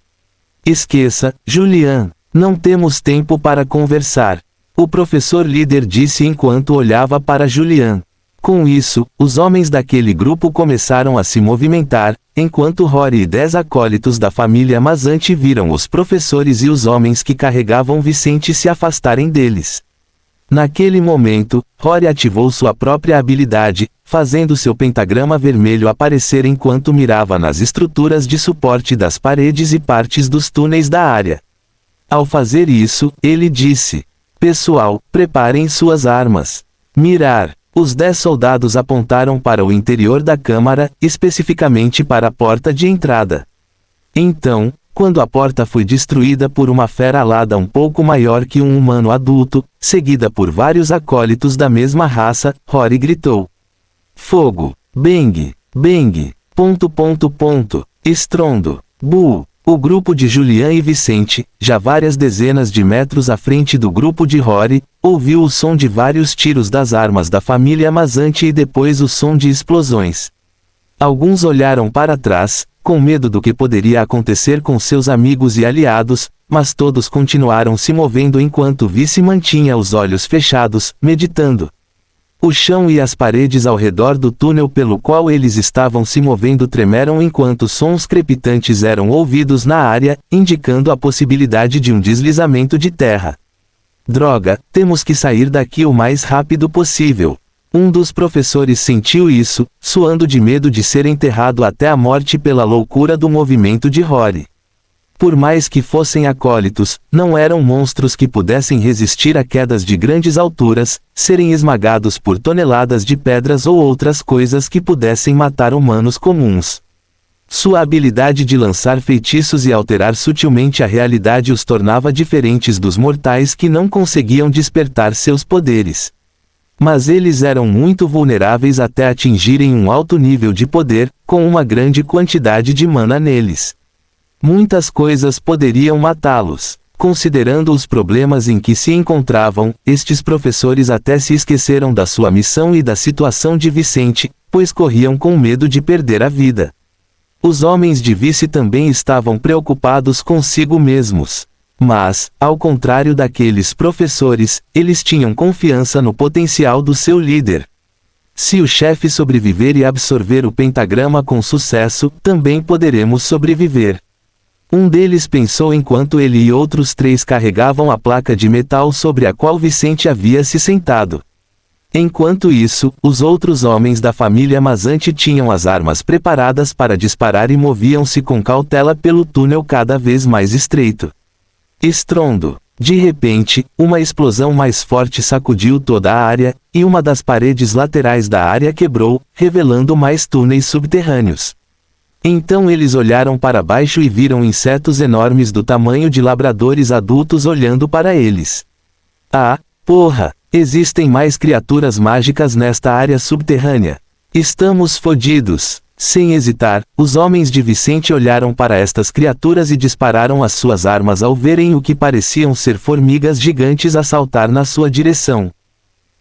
Speaker 1: Esqueça, Julian, não temos tempo para conversar. O professor líder disse enquanto olhava para Julian. Com isso, os homens daquele grupo começaram a se movimentar, enquanto Rory e 10 acólitos da família Mazante viram os professores e os homens que carregavam Vicente se afastarem deles. Naquele momento, Rory ativou sua própria habilidade, fazendo seu pentagrama vermelho aparecer enquanto mirava nas estruturas de suporte das paredes e partes dos túneis da área. Ao fazer isso, ele disse: Pessoal, preparem suas armas. Mirar. Os 10 soldados apontaram para o interior da câmara, especificamente para a porta de entrada. Então, quando a porta foi destruída por uma fera alada um pouco maior que um humano adulto, seguida por vários acólitos da mesma raça, Rory gritou: Fogo! Bang! Bang! ... Estrondo! Bu! O grupo de Julian e Vicente, já várias dezenas de metros à frente do grupo de Rory, ouviu o som de vários tiros das armas da família Mazante e depois o som de explosões. Alguns olharam para trás, com medo do que poderia acontecer com seus amigos e aliados, mas todos continuaram se movendo enquanto Vice mantinha os olhos fechados, meditando. O chão e as paredes ao redor do túnel pelo qual eles estavam se movendo tremeram enquanto sons crepitantes eram ouvidos na área, indicando a possibilidade de um deslizamento de terra. Droga, temos que sair daqui o mais rápido possível. Um dos professores sentiu isso, suando de medo de ser enterrado até a morte pela loucura do movimento de Rory. Por mais que fossem acólitos, não eram monstros que pudessem resistir a quedas de grandes alturas, serem esmagados por toneladas de pedras ou outras coisas que pudessem matar humanos comuns. Sua habilidade de lançar feitiços e alterar sutilmente a realidade os tornava diferentes dos mortais que não conseguiam despertar seus poderes. Mas eles eram muito vulneráveis até atingirem um alto nível de poder, com uma grande quantidade de mana neles. Muitas coisas poderiam matá-los. Considerando os problemas em que se encontravam, estes professores até se esqueceram da sua missão e da situação de Vicente, pois corriam com medo de perder a vida. Os homens de Vice também estavam preocupados consigo mesmos. Mas, ao contrário daqueles professores, eles tinham confiança no potencial do seu líder. Se o chefe sobreviver e absorver o pentagrama com sucesso, também poderemos sobreviver. Um deles pensou enquanto ele e outros 3 carregavam a placa de metal sobre a qual Vicente havia se sentado. Enquanto isso, os outros homens da família Mazante tinham as armas preparadas para disparar e moviam-se com cautela pelo túnel cada vez mais estreito. Estrondo. De repente, uma explosão mais forte sacudiu toda a área, e uma das paredes laterais da área quebrou, revelando mais túneis subterrâneos. Então eles olharam para baixo e viram insetos enormes do tamanho de labradores adultos olhando para eles. Ah, porra! Existem mais criaturas mágicas nesta área subterrânea. Estamos fodidos! Sem hesitar, os homens de Vicente olharam para estas criaturas e dispararam as suas armas ao verem o que pareciam ser formigas gigantes a saltar na sua direção.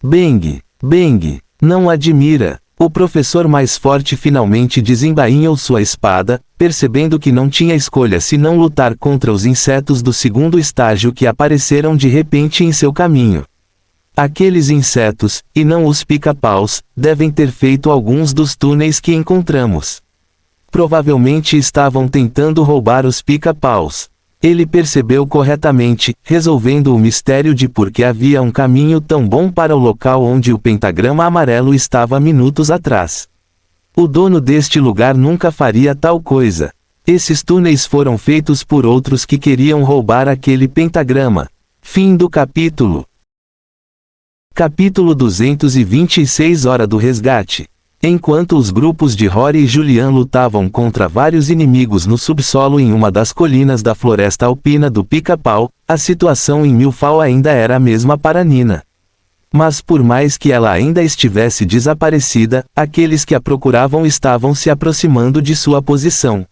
Speaker 1: Bang! Bang! Não admira! O professor mais forte finalmente desembainhou sua espada, percebendo que não tinha escolha senão lutar contra os insetos do segundo estágio que apareceram de repente em seu caminho. Aqueles insetos, e não os pica-paus, devem ter feito alguns dos túneis que encontramos. Provavelmente estavam tentando roubar os pica-paus. Ele percebeu corretamente, resolvendo o mistério de por que havia um caminho tão bom para o local onde o pentagrama amarelo estava minutos atrás. O dono deste lugar nunca faria tal coisa. Esses túneis foram feitos por outros que queriam roubar aquele pentagrama. Fim do capítulo. Capítulo 226 Hora do Resgate. Enquanto os grupos de Rory e Julian lutavam contra vários inimigos no subsolo em uma das colinas da floresta alpina do Pica-Pau, a situação em Milfall ainda era a mesma para Nina. Mas por mais que ela ainda estivesse desaparecida, aqueles que a procuravam estavam se aproximando de sua posição.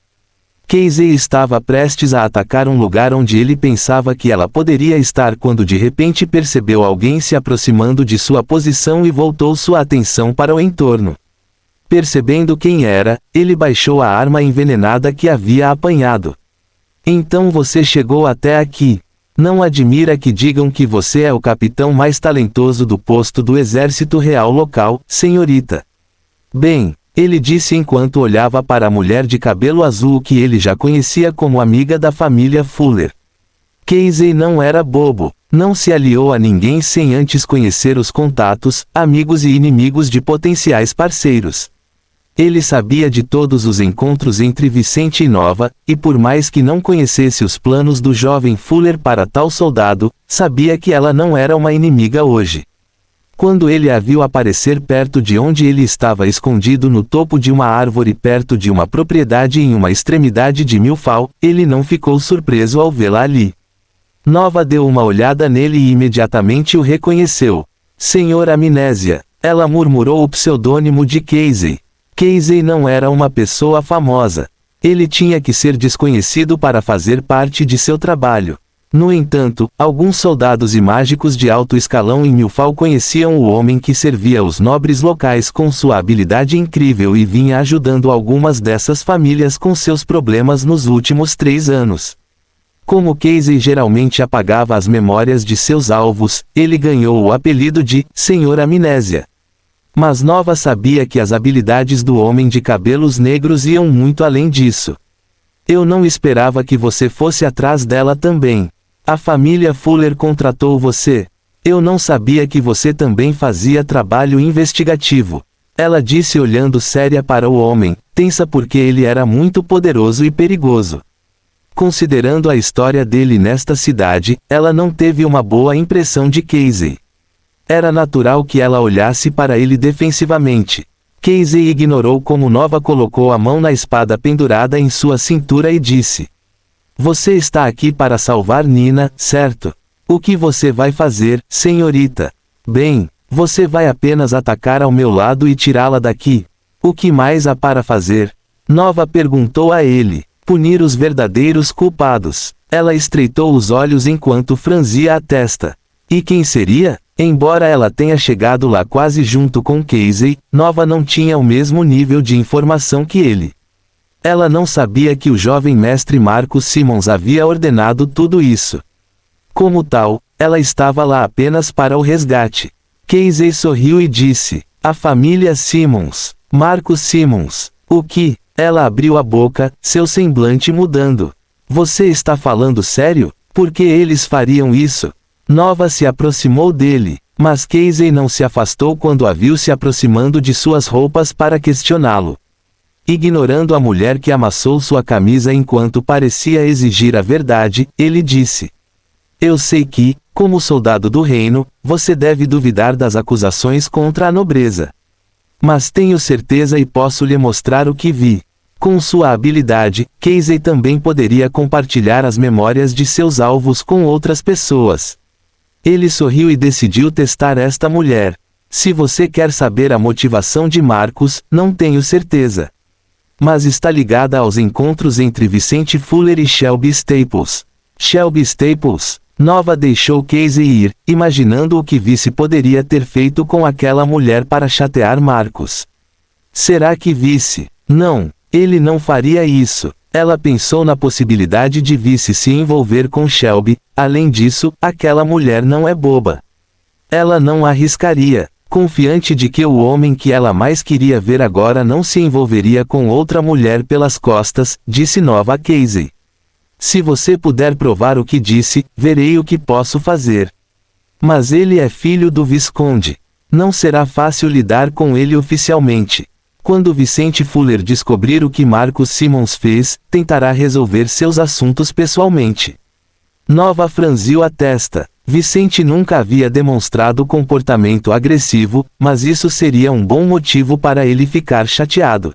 Speaker 1: Casey estava prestes a atacar um lugar onde ele pensava que ela poderia estar quando de repente percebeu alguém se aproximando de sua posição e voltou sua atenção para o entorno. Percebendo quem era, ele baixou a arma envenenada que havia apanhado. Então você chegou até aqui. Não admira que digam que você é o capitão mais talentoso do posto do exército real local, senhorita. Bem, ele disse enquanto olhava para a mulher de cabelo azul que ele já conhecia como amiga da família Fuller. Casey não era bobo, não se aliou a ninguém sem antes conhecer os contatos, amigos e inimigos de potenciais parceiros. Ele sabia de todos os encontros entre Vicente e Nova, e por mais que não conhecesse os planos do jovem Fuller para tal soldado, sabia que ela não era uma inimiga hoje. Quando ele a viu aparecer perto de onde ele estava escondido no topo de uma árvore perto de uma propriedade em uma extremidade de Milfall, ele não ficou surpreso ao vê-la ali. Nova deu uma olhada nele e imediatamente o reconheceu. Senhor Amnésia, ela murmurou o pseudônimo de Casey. Casey não era uma pessoa famosa. Ele tinha que ser desconhecido para fazer parte de seu trabalho. No entanto, alguns soldados e mágicos de alto escalão em Milfall conheciam o homem que servia os nobres locais com sua habilidade incrível e vinha ajudando algumas dessas famílias com seus problemas nos últimos 3 anos. Como Casey geralmente apagava as memórias de seus alvos, ele ganhou o apelido de Senhor Amnésia. Mas Nova sabia que as habilidades do homem de cabelos negros iam muito além disso. Eu não esperava que você fosse atrás dela também. A família Fuller contratou você. Eu não sabia que você também fazia trabalho investigativo. Ela disse olhando séria para o homem, tensa porque ele era muito poderoso e perigoso. Considerando a história dele nesta cidade, ela não teve uma boa impressão de Casey. Era natural que ela olhasse para ele defensivamente. Casey ignorou como Nova colocou a mão na espada pendurada em sua cintura e disse: Você está aqui para salvar Nina, certo? O que você vai fazer, senhorita? Bem, você vai apenas atacar ao meu lado e tirá-la daqui. O que mais há para fazer? Nova perguntou a ele. Punir os verdadeiros culpados. Ela estreitou os olhos enquanto franzia a testa. E quem seria? Embora ela tenha chegado lá quase junto com Casey, Nova não tinha o mesmo nível de informação que ele. Ela não sabia que o jovem mestre Marcus Simmons havia ordenado tudo isso. Como tal, ela estava lá apenas para o resgate. Casey sorriu e disse: A família Simmons. Marcus Simmons. O que? Ela abriu a boca, seu semblante mudando. Você está falando sério? Por que eles fariam isso? Nova se aproximou dele, mas Casey não se afastou quando a viu se aproximando de suas roupas para questioná-lo. Ignorando a mulher que amassou sua camisa enquanto parecia exigir a verdade, ele disse: Eu sei que, como soldado do reino, você deve duvidar das acusações contra a nobreza. Mas tenho certeza e posso lhe mostrar o que vi. Com sua habilidade, Casey também poderia compartilhar as memórias de seus alvos com outras pessoas. Ele sorriu e decidiu testar esta mulher. Se você quer saber a motivação de Marcus, não tenho certeza. Mas está ligada aos encontros entre Vicente Fuller e Shelby Staples. Shelby Staples. Nova deixou Casey ir, imaginando o que Vice poderia ter feito com aquela mulher para chatear Marcus. Será que Vice? Não, ele não faria isso. Ela pensou na possibilidade de Vice se envolver com Shelby. Além disso, aquela mulher não é boba. Ela não arriscaria. Confiante de que o homem que ela mais queria ver agora não se envolveria com outra mulher pelas costas, disse Nova a Casey. Se você puder provar o que disse, verei o que posso fazer. Mas ele é filho do Visconde. Não será fácil lidar com ele oficialmente. Quando Vicente Fuller descobrir o que Marcus Simmons fez, tentará resolver seus assuntos pessoalmente. Nova franziu a testa. Vicente nunca havia demonstrado comportamento agressivo, mas isso seria um bom motivo para ele ficar chateado.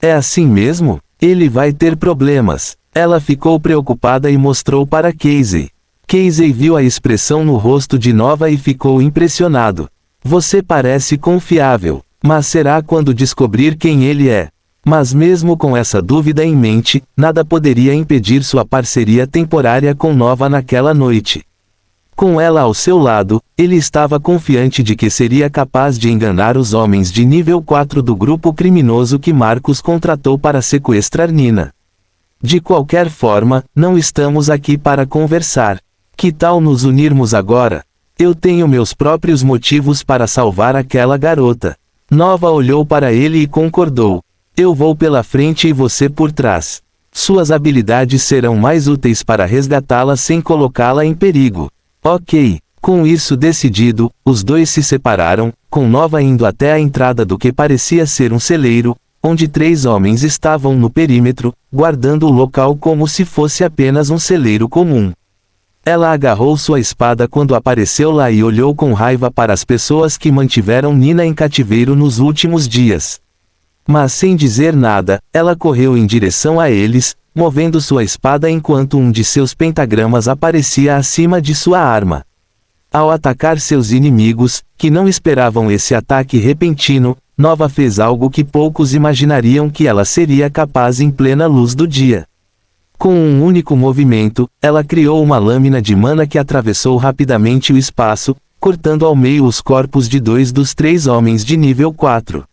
Speaker 1: É assim mesmo? Ele vai ter problemas. Ela ficou preocupada e mostrou para Casey. Casey viu a expressão no rosto de Nova e ficou impressionado. Você parece confiável, mas será quando descobrir quem ele é? Mas mesmo com essa dúvida em mente, nada poderia impedir sua parceria temporária com Nova naquela noite. Com ela ao seu lado, ele estava confiante de que seria capaz de enganar os homens de nível 4 do grupo criminoso que Marcus contratou para sequestrar Nina. De qualquer forma, não estamos aqui para conversar. Que tal nos unirmos agora? Eu tenho meus próprios motivos para salvar aquela garota. Nova olhou para ele e concordou. Eu vou pela frente e você por trás. Suas habilidades serão mais úteis para resgatá-la sem colocá-la em perigo. Ok. Com isso decidido, os dois se separaram, com Nova indo até a entrada do que parecia ser um celeiro, onde 3 homens estavam no perímetro, guardando o local como se fosse apenas um celeiro comum. Ela agarrou sua espada quando apareceu lá e olhou com raiva para as pessoas que mantiveram Nina em cativeiro nos últimos dias. Mas sem dizer nada, ela correu em direção a eles, movendo sua espada enquanto um de seus pentagramas aparecia acima de sua arma. Ao atacar seus inimigos, que não esperavam esse ataque repentino, Nova fez algo que poucos imaginariam que ela seria capaz em plena luz do dia. Com um único movimento, ela criou uma lâmina de mana que atravessou rapidamente o espaço, cortando ao meio os corpos de 2 dos 3 homens de nível 4.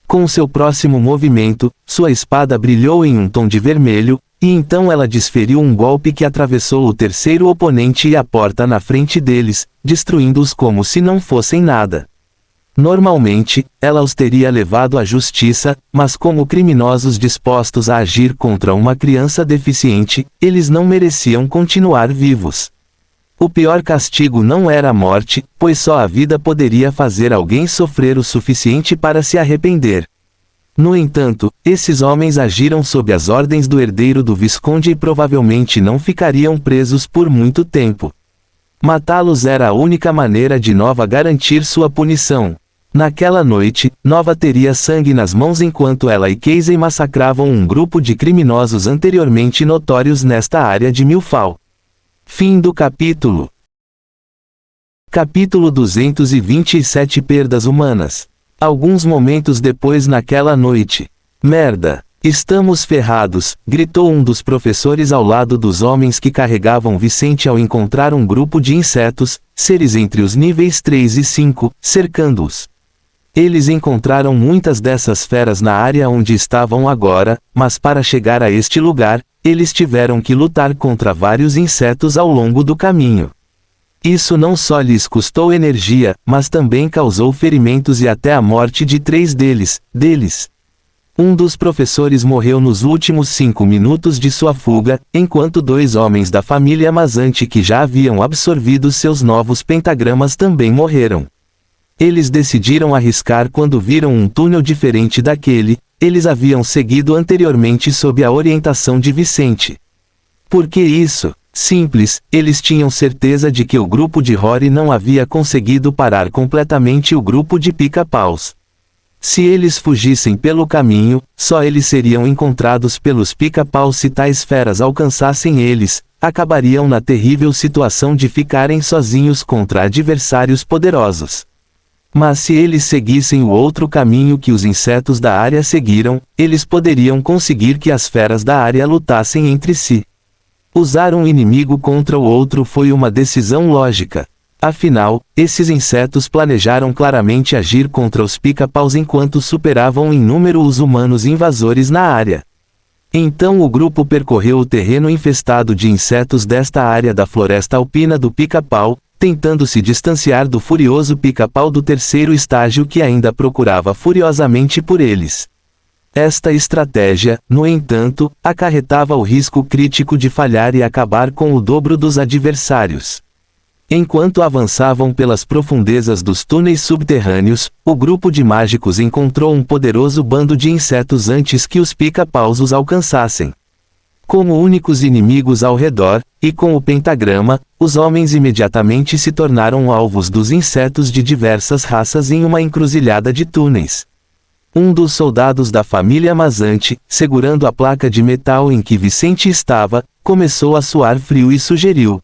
Speaker 1: Com seu próximo movimento, sua espada brilhou em um tom de vermelho, e então ela desferiu um golpe que atravessou o terceiro oponente e a porta na frente deles, destruindo-os como se não fossem nada. Normalmente, ela os teria levado à justiça, mas como criminosos dispostos a agir contra uma criança deficiente, eles não mereciam continuar vivos. O pior castigo não era a morte, pois só a vida poderia fazer alguém sofrer o suficiente para se arrepender. No entanto, esses homens agiram sob as ordens do herdeiro do Visconde e provavelmente não ficariam presos por muito tempo. Matá-los era a única maneira de Nova garantir sua punição. Naquela noite, Nova teria sangue nas mãos enquanto ela e Casey massacravam um grupo de criminosos anteriormente notórios nesta área de Milfall. Fim do capítulo. Capítulo 227 Perdas humanas. Alguns momentos depois naquela noite. Merda! Estamos ferrados, gritou um dos professores ao lado dos homens que carregavam Vicente ao encontrar um grupo de insetos, seres entre os níveis 3 e 5, cercando-os. Eles encontraram muitas dessas feras na área onde estavam agora, mas para chegar a este lugar, eles tiveram que lutar contra vários insetos ao longo do caminho. Isso não só lhes custou energia, mas também causou ferimentos e até a morte de 3 deles. Um dos professores morreu nos últimos 5 minutos de sua fuga, enquanto 2 homens da família Mazante que já haviam absorvido seus novos pentagramas também morreram. Eles decidiram arriscar quando viram um túnel diferente daquele, eles haviam seguido anteriormente sob a orientação de Vicente. Por que isso? Simples, eles tinham certeza de que o grupo de Rory não havia conseguido parar completamente o grupo de pica-paus. Se eles fugissem pelo caminho, só eles seriam encontrados pelos pica-paus se tais feras alcançassem eles, acabariam na terrível situação de ficarem sozinhos contra adversários poderosos. Mas se eles seguissem o outro caminho que os insetos da área seguiram, eles poderiam conseguir que as feras da área lutassem entre si. Usar um inimigo contra o outro foi uma decisão lógica. Afinal, esses insetos planejaram claramente agir contra os pica-paus enquanto superavam em número os humanos invasores na área. Então o grupo percorreu o terreno infestado de insetos desta área da floresta alpina do pica-pau, tentando se distanciar do furioso pica-pau do terceiro estágio que ainda procurava furiosamente por eles. Esta estratégia, no entanto, acarretava o risco crítico de falhar e acabar com o dobro dos adversários. Enquanto avançavam pelas profundezas dos túneis subterrâneos, o grupo de mágicos encontrou um poderoso bando de insetos antes que os pica-paus os alcançassem. Como únicos inimigos ao redor, e com o pentagrama, os homens imediatamente se tornaram alvos dos insetos de diversas raças em uma encruzilhada de túneis. Um dos soldados da família Mazante, segurando a placa de metal em que Vicente estava, começou a suar frio e sugeriu: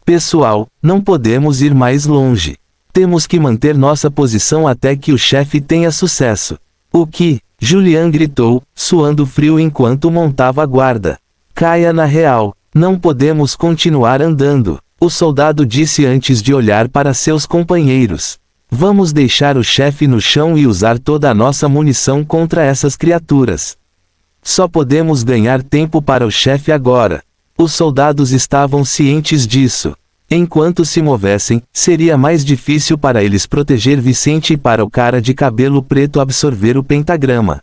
Speaker 1: "Pessoal, não podemos ir mais longe. Temos que manter nossa posição até que o chefe tenha sucesso." "O que?" Julian gritou, suando frio enquanto montava a guarda. "Caia na real. Não podemos continuar andando", o soldado disse antes de olhar para seus companheiros. "Vamos deixar o chefe no chão e usar toda a nossa munição contra essas criaturas. Só podemos ganhar tempo para o chefe agora." Os soldados estavam cientes disso. Enquanto se movessem, seria mais difícil para eles proteger Vicente e para o cara de cabelo preto absorver o pentagrama.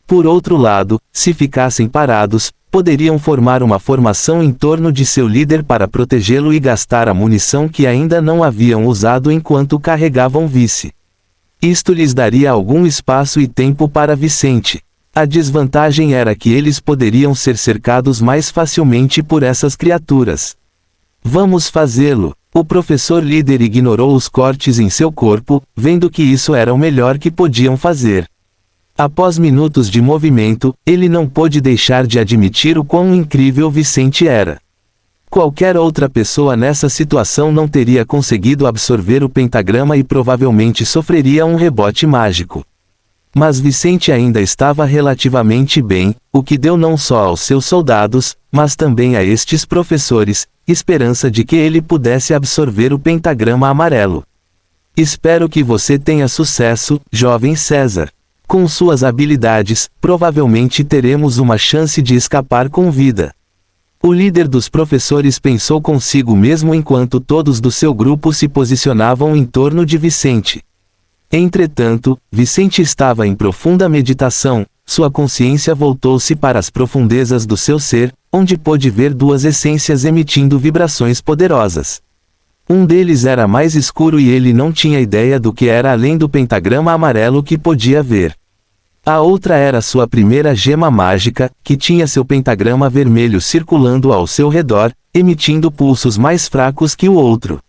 Speaker 1: Por outro lado, se ficassem parados, poderiam formar uma formação em torno de seu líder para protegê-lo e gastar a munição que ainda não haviam usado enquanto carregavam Vice. Isto lhes daria algum espaço e tempo para Vicente. A desvantagem era que eles poderiam ser cercados mais facilmente por essas criaturas. "Vamos fazê-lo." O professor líder ignorou os cortes em seu corpo, vendo que isso era o melhor que podiam fazer. Após minutos de movimento, ele não pôde deixar de admitir o quão incrível Vicente era. Qualquer outra pessoa nessa situação não teria conseguido absorver o pentagrama e provavelmente sofreria um rebote mágico. Mas Vicente ainda estava relativamente bem, o que deu não só aos seus soldados, mas também a estes professores, esperança de que ele pudesse absorver o pentagrama amarelo. "Espero que você tenha sucesso, jovem César. Com suas habilidades, provavelmente teremos uma chance de escapar com vida." O líder dos professores pensou consigo mesmo enquanto todos do seu grupo se posicionavam em torno de Vicente. Entretanto, Vicente estava em profunda meditação, sua consciência voltou-se para as profundezas do seu ser, onde pôde ver duas essências emitindo vibrações poderosas. Um deles era mais escuro e ele não tinha ideia do que era além do pentagrama amarelo que podia ver. A outra era sua primeira gema mágica, que tinha seu pentagrama vermelho circulando ao seu redor, emitindo pulsos mais fracos que o outro.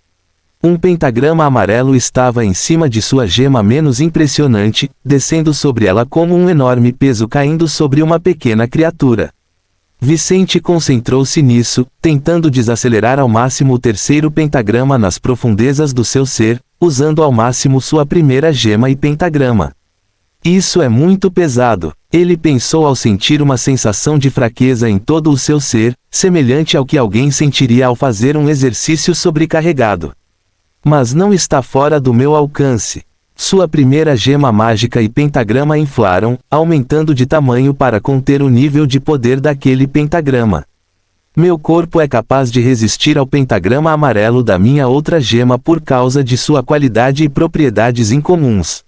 Speaker 1: Um pentagrama amarelo estava em cima de sua gema menos impressionante, descendo sobre ela como um enorme peso caindo sobre uma pequena criatura. Vicente concentrou-se nisso, tentando desacelerar ao máximo o terceiro pentagrama nas profundezas do seu ser, usando ao máximo sua primeira gema e pentagrama. "Isso é muito pesado", ele pensou ao sentir uma sensação de fraqueza em todo o seu ser, semelhante ao que alguém sentiria ao fazer um exercício sobrecarregado. "Mas não está fora do meu alcance." Sua primeira gema mágica e pentagrama inflaram, aumentando de tamanho para conter o nível de poder daquele pentagrama. "Meu corpo é capaz de resistir ao pentagrama amarelo da minha outra gema por causa de sua qualidade e propriedades incomuns.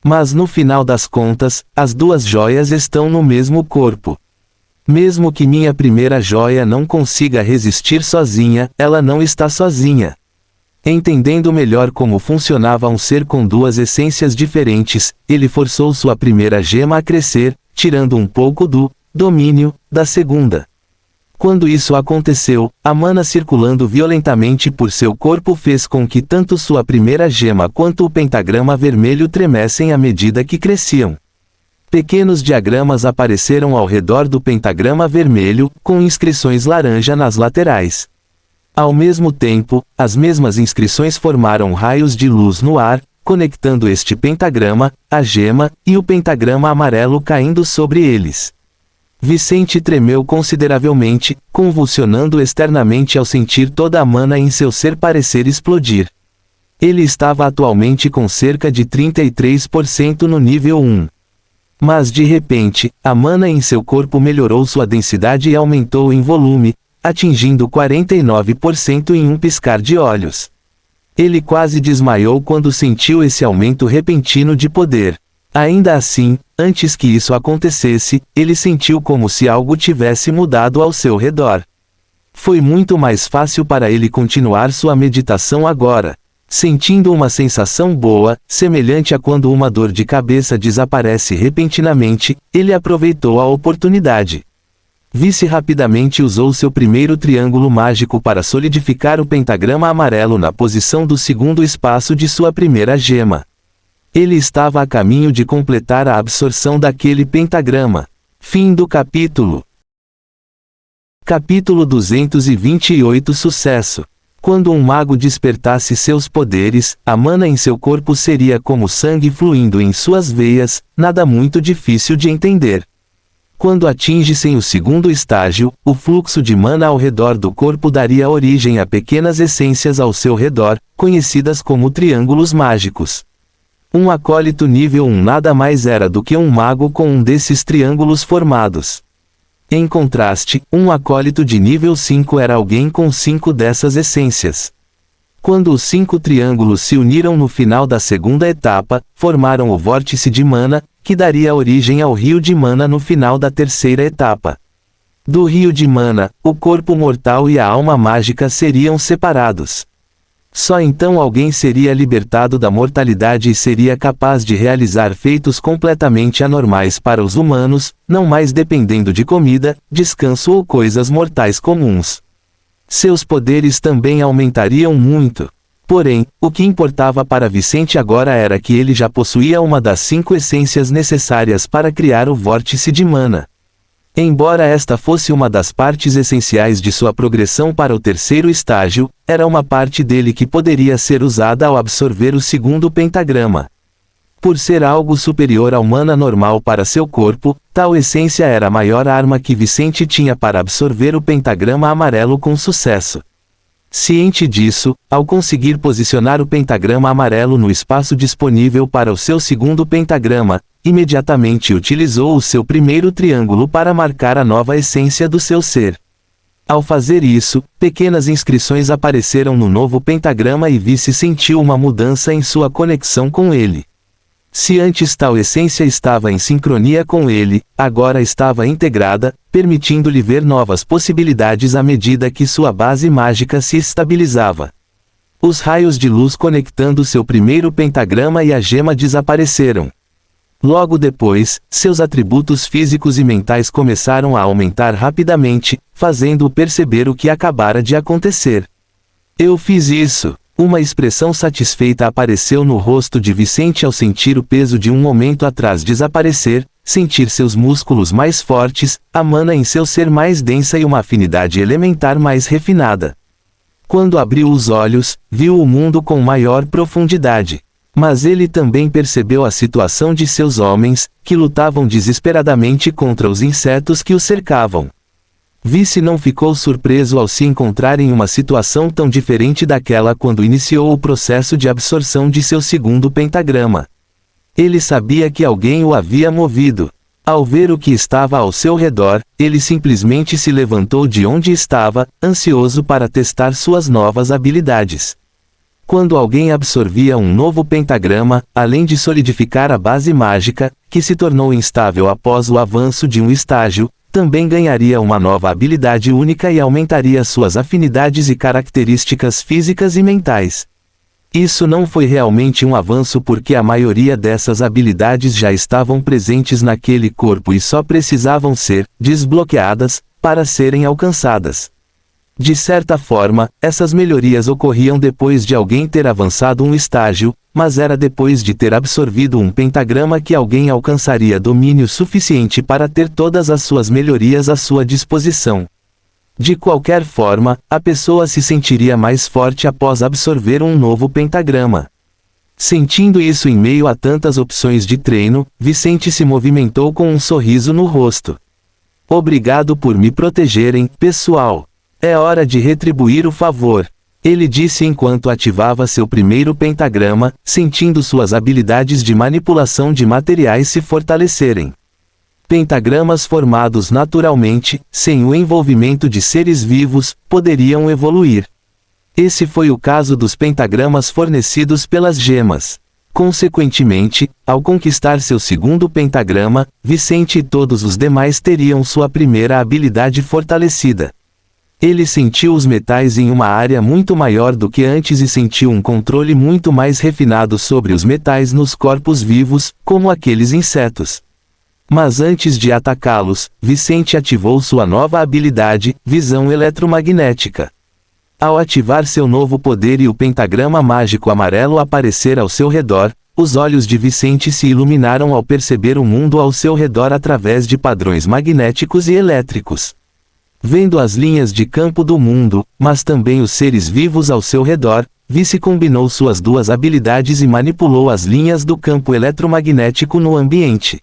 Speaker 1: Mas no final das contas, as duas joias estão no mesmo corpo. Mesmo que minha primeira joia não consiga resistir sozinha, ela não está sozinha." Entendendo melhor como funcionava um ser com duas essências diferentes, ele forçou sua primeira gema a crescer, tirando um pouco do domínio da segunda. Quando isso aconteceu, a mana circulando violentamente por seu corpo fez com que tanto sua primeira gema quanto o pentagrama vermelho tremessem à medida que cresciam. Pequenos diagramas apareceram ao redor do pentagrama vermelho, com inscrições laranja nas laterais. Ao mesmo tempo, as mesmas inscrições formaram raios de luz no ar, conectando este pentagrama, a gema, e o pentagrama amarelo caindo sobre eles. Vicente tremeu consideravelmente, convulsionando externamente ao sentir toda a mana em seu ser parecer explodir. Ele estava atualmente com cerca de 33% no nível 1. Mas de repente, a mana em seu corpo melhorou sua densidade e aumentou em volume, atingindo 49% em um piscar de olhos. Ele quase desmaiou quando sentiu esse aumento repentino de poder. Ainda assim, antes que isso acontecesse, ele sentiu como se algo tivesse mudado ao seu redor. Foi muito mais fácil para ele continuar sua meditação agora. Sentindo uma sensação boa, semelhante a quando uma dor de cabeça desaparece repentinamente, ele aproveitou a oportunidade. Vice rapidamente usou seu primeiro triângulo mágico para solidificar o pentagrama amarelo na posição do segundo espaço de sua primeira gema. Ele estava a caminho de completar a absorção daquele pentagrama. Fim do capítulo. Capítulo 228 Sucesso. Quando um mago despertasse seus poderes, a mana em seu corpo seria como sangue fluindo em suas veias, nada muito difícil de entender. Quando atingissem o segundo estágio, o fluxo de mana ao redor do corpo daria origem a pequenas essências ao seu redor, conhecidas como triângulos mágicos. Um acólito nível 1 nada mais era do que um mago com um desses triângulos formados. Em contraste, um acólito de nível 5 era alguém com 5 dessas essências. Quando os 5 triângulos se uniram no final da segunda etapa, formaram o vórtice de mana, que daria origem ao rio de mana no final da terceira etapa. Do rio de mana, o corpo mortal e a alma mágica seriam separados. Só então alguém seria libertado da mortalidade e seria capaz de realizar feitos completamente anormais para os humanos, não mais dependendo de comida, descanso ou coisas mortais comuns. Seus poderes também aumentariam muito. Porém, o que importava para Vicente agora era que ele já possuía uma das 5 essências necessárias para criar o vórtice de mana. Embora esta fosse uma das partes essenciais de sua progressão para o terceiro estágio, era uma parte dele que poderia ser usada ao absorver o segundo pentagrama. Por ser algo superior ao mana normal para seu corpo, tal essência era a maior arma que Vicente tinha para absorver o pentagrama amarelo com sucesso. Ciente disso, ao conseguir posicionar o pentagrama amarelo no espaço disponível para o seu segundo pentagrama, imediatamente utilizou o seu primeiro triângulo para marcar a nova essência do seu ser. Ao fazer isso, pequenas inscrições apareceram no novo pentagrama e Vice sentiu uma mudança em sua conexão com ele. Se antes tal essência estava em sincronia com ele, agora estava integrada, permitindo-lhe ver novas possibilidades à medida que sua base mágica se estabilizava. Os raios de luz conectando seu primeiro pentagrama e a gema desapareceram. Logo depois, seus atributos físicos e mentais começaram a aumentar rapidamente, fazendo-o perceber o que acabara de acontecer. Eu fiz isso. Uma expressão satisfeita apareceu no rosto de Vicente ao sentir o peso de um momento atrás desaparecer, sentir seus músculos mais fortes, a mana em seu ser mais densa e uma afinidade elementar mais refinada. Quando abriu os olhos, viu o mundo com maior profundidade. Mas ele também percebeu a situação de seus homens, que lutavam desesperadamente contra os insetos que os cercavam. Vice não ficou surpreso ao se encontrar em uma situação tão diferente daquela quando iniciou o processo de absorção de seu segundo pentagrama. Ele sabia que alguém o havia movido. Ao ver o que estava ao seu redor, ele simplesmente se levantou de onde estava, ansioso para testar suas novas habilidades. Quando alguém absorvia um novo pentagrama, além de solidificar a base mágica, que se tornou instável após o avanço de um estágio, também ganharia uma nova habilidade única e aumentaria suas afinidades e características físicas e mentais. Isso não foi realmente um avanço porque a maioria dessas habilidades já estavam presentes naquele corpo e só precisavam ser desbloqueadas, para serem alcançadas. De certa forma, essas melhorias ocorriam depois de alguém ter avançado um estágio, mas era depois de ter absorvido um pentagrama que alguém alcançaria domínio suficiente para ter todas as suas melhorias à sua disposição. De qualquer forma, a pessoa se sentiria mais forte após absorver um novo pentagrama. Sentindo isso em meio a tantas opções de treino, Vicente se movimentou com um sorriso no rosto. Obrigado por me protegerem, pessoal. É hora de retribuir o favor. Ele disse enquanto ativava seu primeiro pentagrama, sentindo suas habilidades de manipulação de materiais se fortalecerem. Pentagramas formados naturalmente, sem o envolvimento de seres vivos, poderiam evoluir. Esse foi o caso dos pentagramas fornecidos pelas gemas. Consequentemente, ao conquistar seu segundo pentagrama, Vicente e todos os demais teriam sua primeira habilidade fortalecida. Ele sentiu os metais em uma área muito maior do que antes e sentiu um controle muito mais refinado sobre os metais nos corpos vivos, como aqueles insetos. Mas antes de atacá-los, Vicente ativou sua nova habilidade, visão eletromagnética. Ao ativar seu novo poder e o pentagrama mágico amarelo aparecer ao seu redor, os olhos de Vicente se iluminaram ao perceber o mundo ao seu redor através de padrões magnéticos e elétricos. Vendo as linhas de campo do mundo, mas também os seres vivos ao seu redor, Vice combinou suas duas habilidades e manipulou as linhas do campo eletromagnético no ambiente.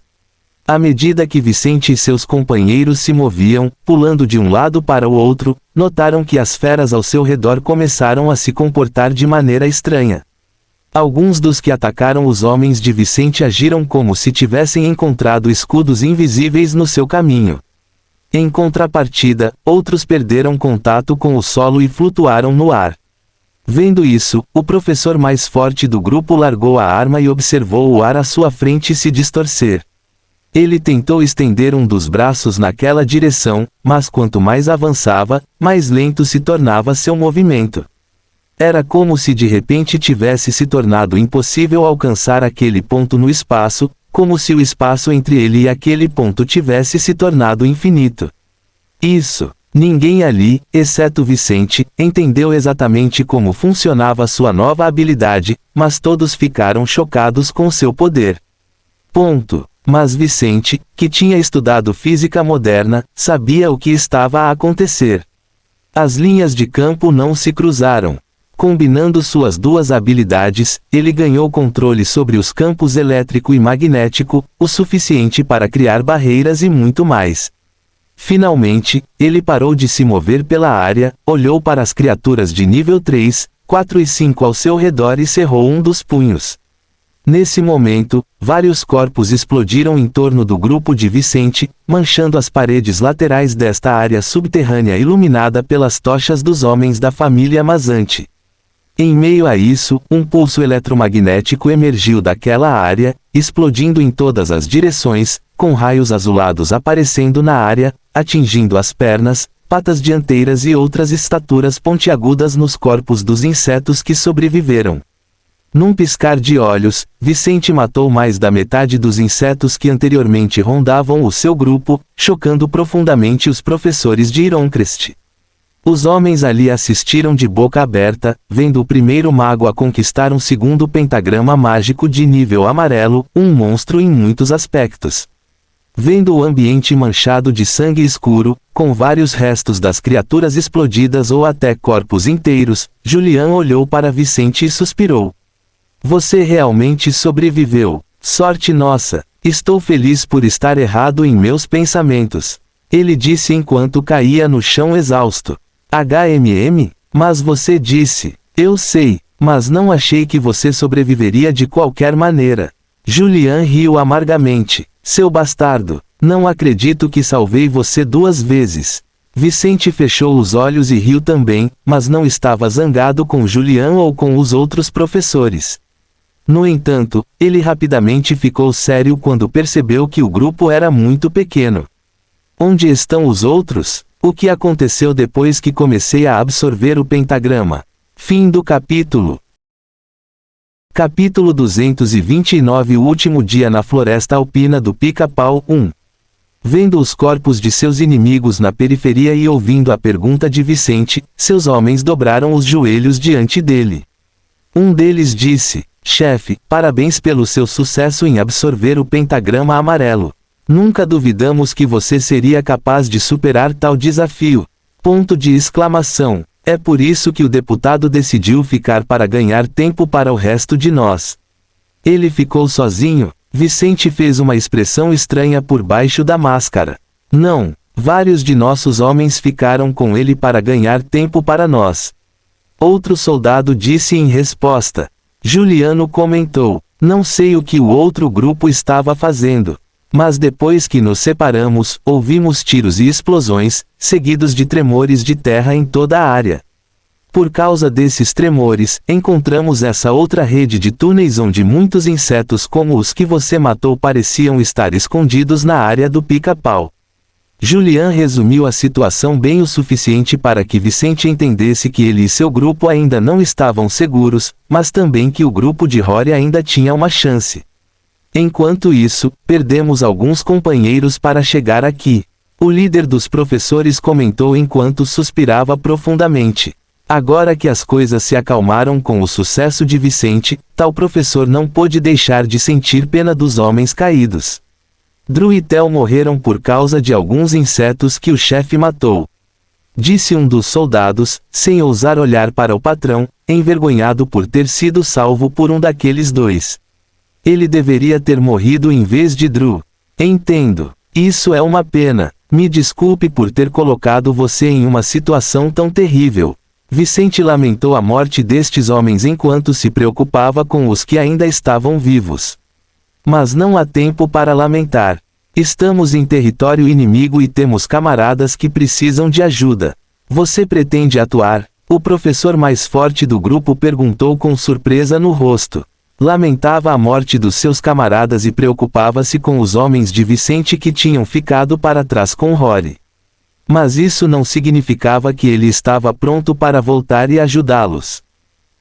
Speaker 1: À medida que Vicente e seus companheiros se moviam, pulando de um lado para o outro, notaram que as feras ao seu redor começaram a se comportar de maneira estranha. Alguns dos que atacaram os homens de Vicente agiram como se tivessem encontrado escudos invisíveis no seu caminho. Em contrapartida, outros perderam contato com o solo e flutuaram no ar. Vendo isso, o professor mais forte do grupo largou a arma e observou o ar à sua frente se distorcer. Ele tentou estender um dos braços naquela direção, mas quanto mais avançava, mais lento se tornava seu movimento. Era como se de repente tivesse se tornado impossível alcançar aquele ponto no espaço, como se o espaço entre ele e aquele ponto tivesse se tornado infinito. Isso, ninguém ali, exceto Vicente, entendeu exatamente como funcionava sua nova habilidade, mas todos ficaram chocados com seu poder. Mas Vicente, que tinha estudado física moderna, sabia o que estava a acontecer. As linhas de campo não se cruzaram. Combinando suas duas habilidades, ele ganhou controle sobre os campos elétrico e magnético, o suficiente para criar barreiras e muito mais. Finalmente, ele parou de se mover pela área, olhou para as criaturas de nível 3, 4 e 5 ao seu redor e cerrou um dos punhos. Nesse momento, vários corpos explodiram em torno do grupo de Vicente, manchando as paredes laterais desta área subterrânea iluminada pelas tochas dos homens da família Mazante. Em meio a isso, um pulso eletromagnético emergiu daquela área, explodindo em todas as direções, com raios azulados aparecendo na área, atingindo as pernas, patas dianteiras e outras estaturas pontiagudas nos corpos dos insetos que sobreviveram. Num piscar de olhos, Vicente matou mais da metade dos insetos que anteriormente rondavam o seu grupo, chocando profundamente os professores de Ironcrest. Os homens ali assistiram de boca aberta, vendo o primeiro mago a conquistar um segundo pentagrama mágico de nível amarelo, um monstro em muitos aspectos. Vendo o ambiente manchado de sangue escuro, com vários restos das criaturas explodidas ou até corpos inteiros, Julian olhou para Vicente e suspirou. Você realmente sobreviveu. Sorte nossa. Estou feliz por estar errado em meus pensamentos. Ele disse enquanto caía no chão exausto. Mas você disse. Eu sei, mas não achei que você sobreviveria de qualquer maneira. Julian riu amargamente. Seu bastardo. Não acredito que salvei você 2 vezes. Vicente fechou os olhos e riu também, mas não estava zangado com Julian ou com os outros professores. No entanto, ele rapidamente ficou sério quando percebeu que o grupo era muito pequeno. Onde estão os outros? O que aconteceu depois que comecei a absorver o pentagrama? Fim do capítulo. Capítulo 229. O último dia na floresta alpina do Pica-Pau 1. Vendo os corpos de seus inimigos na periferia e ouvindo a pergunta de Vicente, seus homens dobraram os joelhos diante dele. Um deles disse: chefe, parabéns pelo seu sucesso em absorver o pentagrama amarelo. Nunca duvidamos que você seria capaz de superar tal desafio. Ponto de exclamação. É por isso que o deputado decidiu ficar para ganhar tempo para o resto de nós. Ele ficou sozinho? Vicente fez uma expressão estranha por baixo da máscara. Não, vários de nossos homens ficaram com ele para ganhar tempo para nós. Outro soldado disse em resposta. Juliano comentou: não sei o que o outro grupo estava fazendo. Mas depois que nos separamos, ouvimos tiros e explosões, seguidos de tremores de terra em toda a área. Por causa desses tremores, encontramos essa outra rede de túneis onde muitos insetos como os que você matou pareciam estar escondidos na área do Pica-Pau. Julian resumiu a situação bem o suficiente para que Vicente entendesse que ele e seu grupo ainda não estavam seguros, mas também que o grupo de Rory ainda tinha uma chance. Enquanto isso, perdemos alguns companheiros para chegar aqui. O líder dos professores comentou enquanto suspirava profundamente. Agora que as coisas se acalmaram com o sucesso de Vicente, tal professor não pôde deixar de sentir pena dos homens caídos. Drew e Tel morreram por causa de alguns insetos que o chefe matou. Disse um dos soldados, sem ousar olhar para o patrão, envergonhado por ter sido salvo por um daqueles dois. Ele deveria ter morrido em vez de Drew. Entendo. Isso é uma pena. Me desculpe por ter colocado você em uma situação tão terrível. Vicente lamentou a morte destes homens enquanto se preocupava com os que ainda estavam vivos. Mas não há tempo para lamentar. Estamos em território inimigo e temos camaradas que precisam de ajuda. Você pretende atuar? O professor mais forte do grupo perguntou com surpresa no rosto. Lamentava a morte dos seus camaradas e preocupava-se com os homens de Vicente que tinham ficado para trás com Rory. Mas isso não significava que ele estava pronto para voltar e ajudá-los.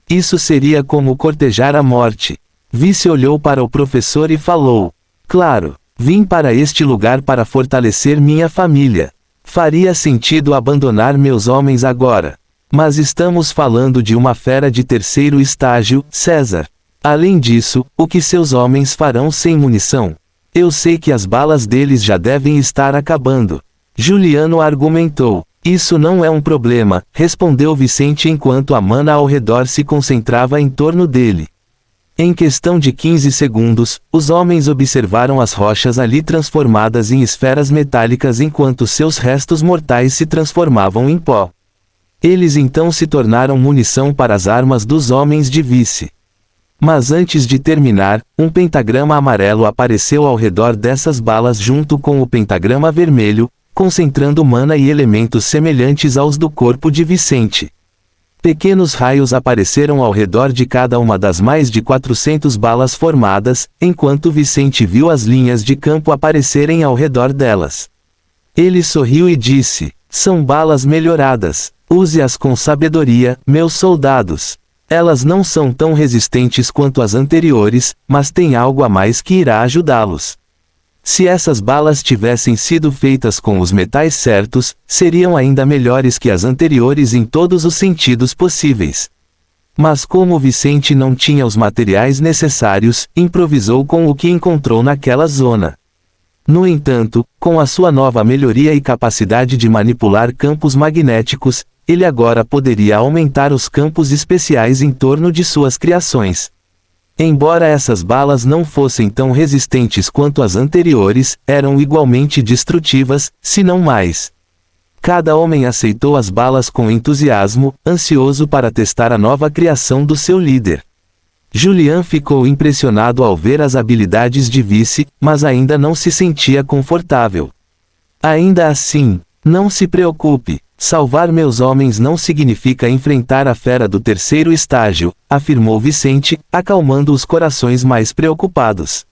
Speaker 1: Isso seria como cortejar a morte. Vice olhou para o professor e falou: claro, vim para este lugar para fortalecer minha família. Faria sentido abandonar meus homens agora. Mas estamos falando de uma fera de terceiro estágio, César. Além disso, o que seus homens farão sem munição? Eu sei que as balas deles já devem estar acabando. Juliano argumentou. Isso não é um problema, respondeu Vicente enquanto a mana ao redor se concentrava em torno dele. Em questão de 15 segundos, os homens observaram as rochas ali transformadas em esferas metálicas enquanto seus restos mortais se transformavam em pó. Eles então se tornaram munição para as armas dos homens de Vice. Mas antes de terminar, um pentagrama amarelo apareceu ao redor dessas balas junto com o pentagrama vermelho, concentrando mana e elementos semelhantes aos do corpo de Vicente. Pequenos raios apareceram ao redor de cada uma das mais de 400 balas formadas, enquanto Vicente viu as linhas de campo aparecerem ao redor delas. Ele sorriu e disse: são balas melhoradas. Use-as com sabedoria, meus soldados. Elas não são tão resistentes quanto as anteriores, mas têm algo a mais que irá ajudá-los. Se essas balas tivessem sido feitas com os metais certos, seriam ainda melhores que as anteriores em todos os sentidos possíveis. Mas como Vicente não tinha os materiais necessários, improvisou com o que encontrou naquela zona. No entanto, com a sua nova melhoria e capacidade de manipular campos magnéticos, ele agora poderia aumentar os campos especiais em torno de suas criações. Embora essas balas não fossem tão resistentes quanto as anteriores, eram igualmente destrutivas, se não mais. Cada homem aceitou as balas com entusiasmo, ansioso para testar a nova criação do seu líder. Julian ficou impressionado ao ver as habilidades de Vice, mas ainda não se sentia confortável. Ainda assim, não se preocupe. Salvar meus homens não significa enfrentar a fera do terceiro estágio, afirmou Vicente, acalmando os corações mais preocupados.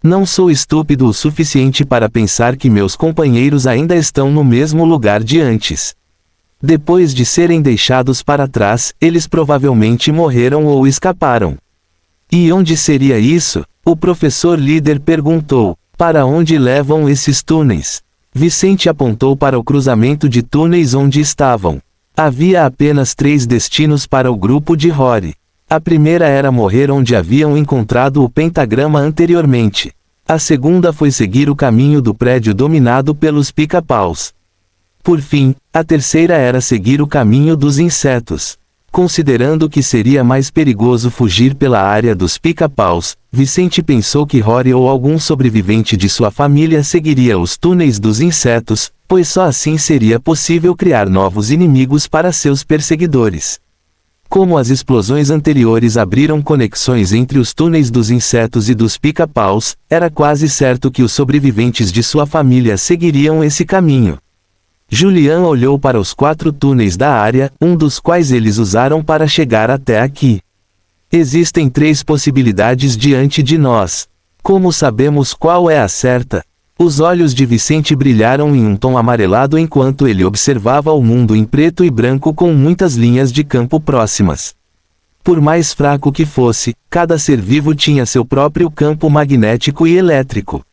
Speaker 1: Não sou estúpido o suficiente para pensar que meus companheiros ainda estão no mesmo lugar de antes. Depois de serem deixados para trás, eles provavelmente morreram ou escaparam. E onde seria isso? O professor líder perguntou. Para onde levam esses túneis? Vicente apontou para o cruzamento de túneis onde estavam. Havia apenas 3 destinos para o grupo de Rory. A primeira era morrer onde haviam encontrado o pentagrama anteriormente. A segunda foi seguir o caminho do prédio dominado pelos pica-paus. Por fim, a terceira era seguir o caminho dos insetos. Considerando que seria mais perigoso fugir pela área dos pica-paus, Vicente pensou que Rory ou algum sobrevivente de sua família seguiria os túneis dos insetos, pois só assim seria possível criar novos inimigos para seus perseguidores. Como as explosões anteriores abriram conexões entre os túneis dos insetos e dos pica-paus, era quase certo que os sobreviventes de sua família seguiriam esse caminho. Julian olhou para os 4 túneis da área, um dos quais eles usaram para chegar até aqui. Existem 3 possibilidades diante de nós. Como sabemos qual é a certa? Os olhos de Vicente brilharam em um tom amarelado enquanto ele observava o mundo em preto e branco com muitas linhas de campo próximas. Por mais fraco que fosse, cada ser vivo tinha seu próprio campo magnético e elétrico.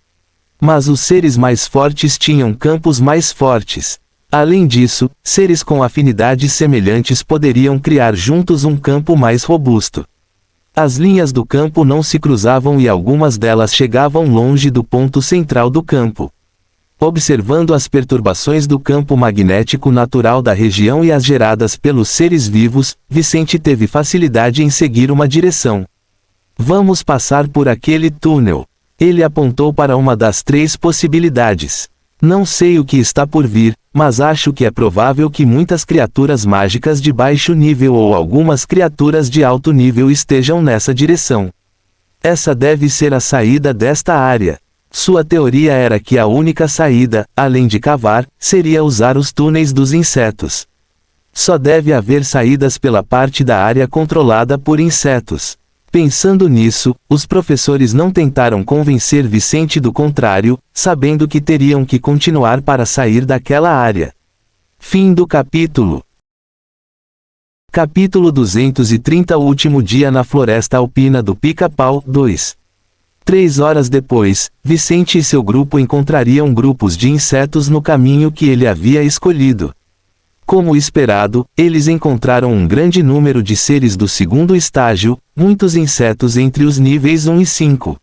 Speaker 1: Mas os seres mais fortes tinham campos mais fortes. Além disso, seres com afinidades semelhantes poderiam criar juntos um campo mais robusto. As linhas do campo não se cruzavam e algumas delas chegavam longe do ponto central do campo. Observando as perturbações do campo magnético natural da região e as geradas pelos seres vivos, Vicente teve facilidade em seguir uma direção. Vamos passar por aquele túnel. Ele apontou para uma das 3 possibilidades. Não sei o que está por vir, mas acho que é provável que muitas criaturas mágicas de baixo nível ou algumas criaturas de alto nível estejam nessa direção. Essa deve ser a saída desta área. Sua teoria era que a única saída, além de cavar, seria usar os túneis dos insetos. Só deve haver saídas pela parte da área controlada por insetos. Pensando nisso, os professores não tentaram convencer Vicente do contrário, sabendo que teriam que continuar para sair daquela área. Fim do capítulo. Capítulo 230 O último dia na floresta alpina do Pica-Pau 2. 3 horas depois, Vicente e seu grupo encontrariam grupos de insetos no caminho que ele havia escolhido. Como esperado, eles encontraram um grande número de seres do segundo estágio, muitos insetos entre os níveis 1 e 5.